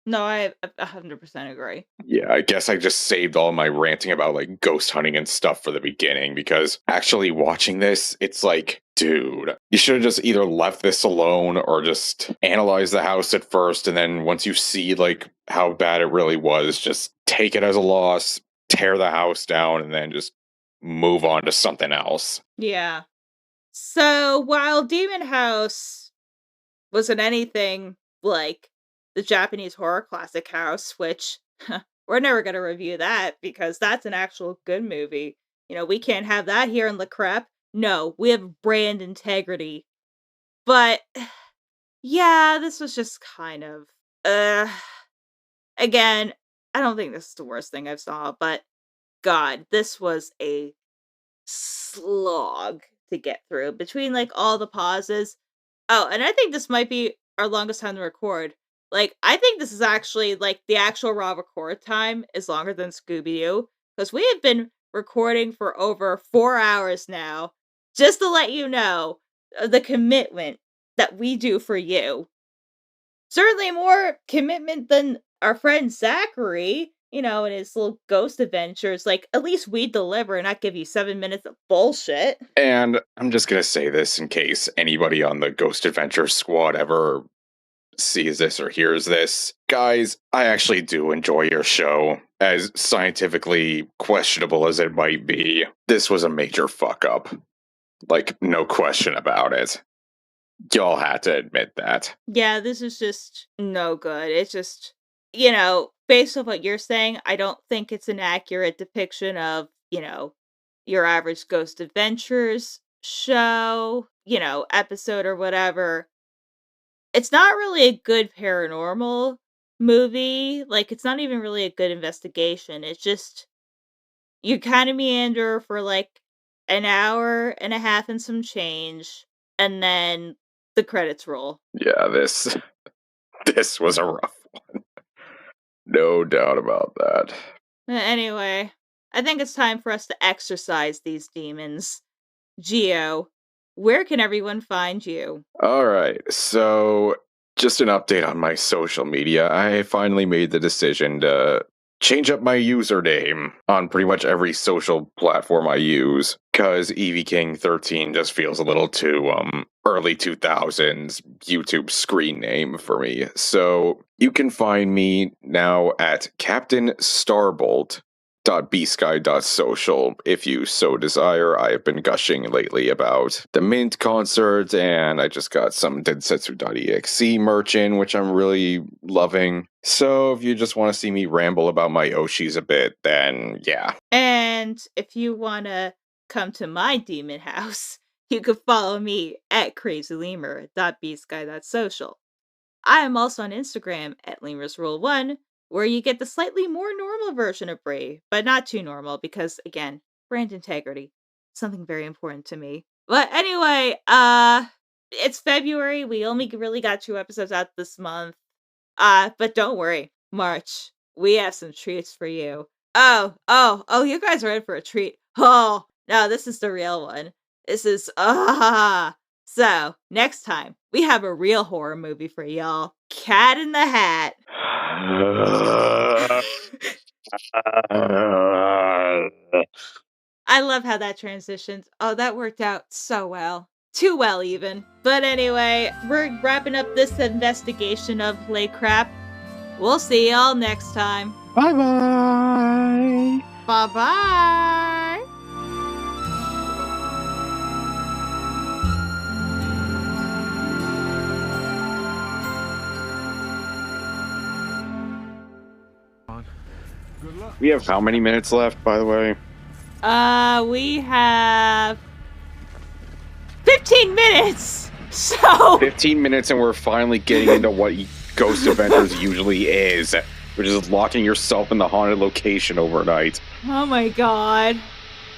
Speaker 3: No, I 100% agree.
Speaker 4: Yeah, I guess I just saved all my ranting about like ghost hunting and stuff for the beginning, because actually watching this, it's like, dude, you should have just either left this alone or just analyze the house at first, and then once you see like how bad it really was, just take it as a loss, tear the house down, and then just move on to something else.
Speaker 3: Yeah. So while Demon House wasn't anything like the Japanese horror classic House, which we're never going to review that because that's an actual good movie. You know, we can't have that here in La Crep. No, we have brand integrity. But yeah, this was just kind of again, I don't think this is the worst thing I've saw, but God, this was a slog to get through between like all the pauses. Oh, and I think this might be our longest time to record. Like, I think this is actually like the actual raw record time is longer than Scooby-Doo, because we have been recording for over 4 hours now, just to let you know the commitment that we do for you. Certainly more commitment than our friend Zachary, you know, and his little ghost adventures. Like, at least we deliver and not give you 7 minutes of bullshit.
Speaker 4: And I'm just going to say this in case anybody on the Ghost Adventure squad ever sees this or hears this. Guys, I actually do enjoy your show. As scientifically questionable as it might be, this was a major fuck up. Like, no question about it. Y'all had to admit that.
Speaker 3: Yeah, this is just no good. It's just, you know, based on what you're saying, I don't think it's an accurate depiction of, you know, your average Ghost Adventures show, you know, episode or whatever. It's not really a good paranormal movie. Like, it's not even really a good investigation. It's just, you kind of meander for like an hour and a half and some change, and then the credits roll.
Speaker 4: Yeah, this was a rough one. No doubt about that.
Speaker 3: Anyway, I think it's time for us to exorcise these demons. Gio, where can everyone find you?
Speaker 4: All right, so just an update on my social media. I finally made the decision to change up my username on pretty much every social platform I use, because Evie King 13 just feels a little too early 2000s YouTube screen name for me. So you can find me now at Captain Starbolt .bsky.social if you so desire. I have been gushing lately about the Mint concert, and I just got some Densetsu.exe merch in, which I'm really loving. So if you just want to see me ramble about my Oshis a bit, then yeah.
Speaker 3: And if you want to come to my demon house, you can follow me at crazylemur.bsky.social. I am also on Instagram at lemur'srule1, where you get the slightly more normal version of Bri, but not too normal because, again, brand integrity, something very important to me. But anyway, it's February. We only really got 2 episodes out this month. But don't worry, March, we have some treats for you. Oh, you guys are in for a treat. Oh, no, this is the real one. This is, So, next time, we have a real horror movie for y'all. Cat in the Hat. I love how that transitions. Oh, that worked out so well. Too well, even. But anyway, we're wrapping up this investigation of Lay Crap. We'll see y'all next time.
Speaker 4: Bye-bye.
Speaker 3: Bye-bye.
Speaker 4: We have how many minutes left, by the way?
Speaker 3: We have 15 minutes. So
Speaker 4: 15 minutes, and we're finally getting into what Ghost Adventures usually is, which is locking yourself in the haunted location overnight.
Speaker 3: oh my god.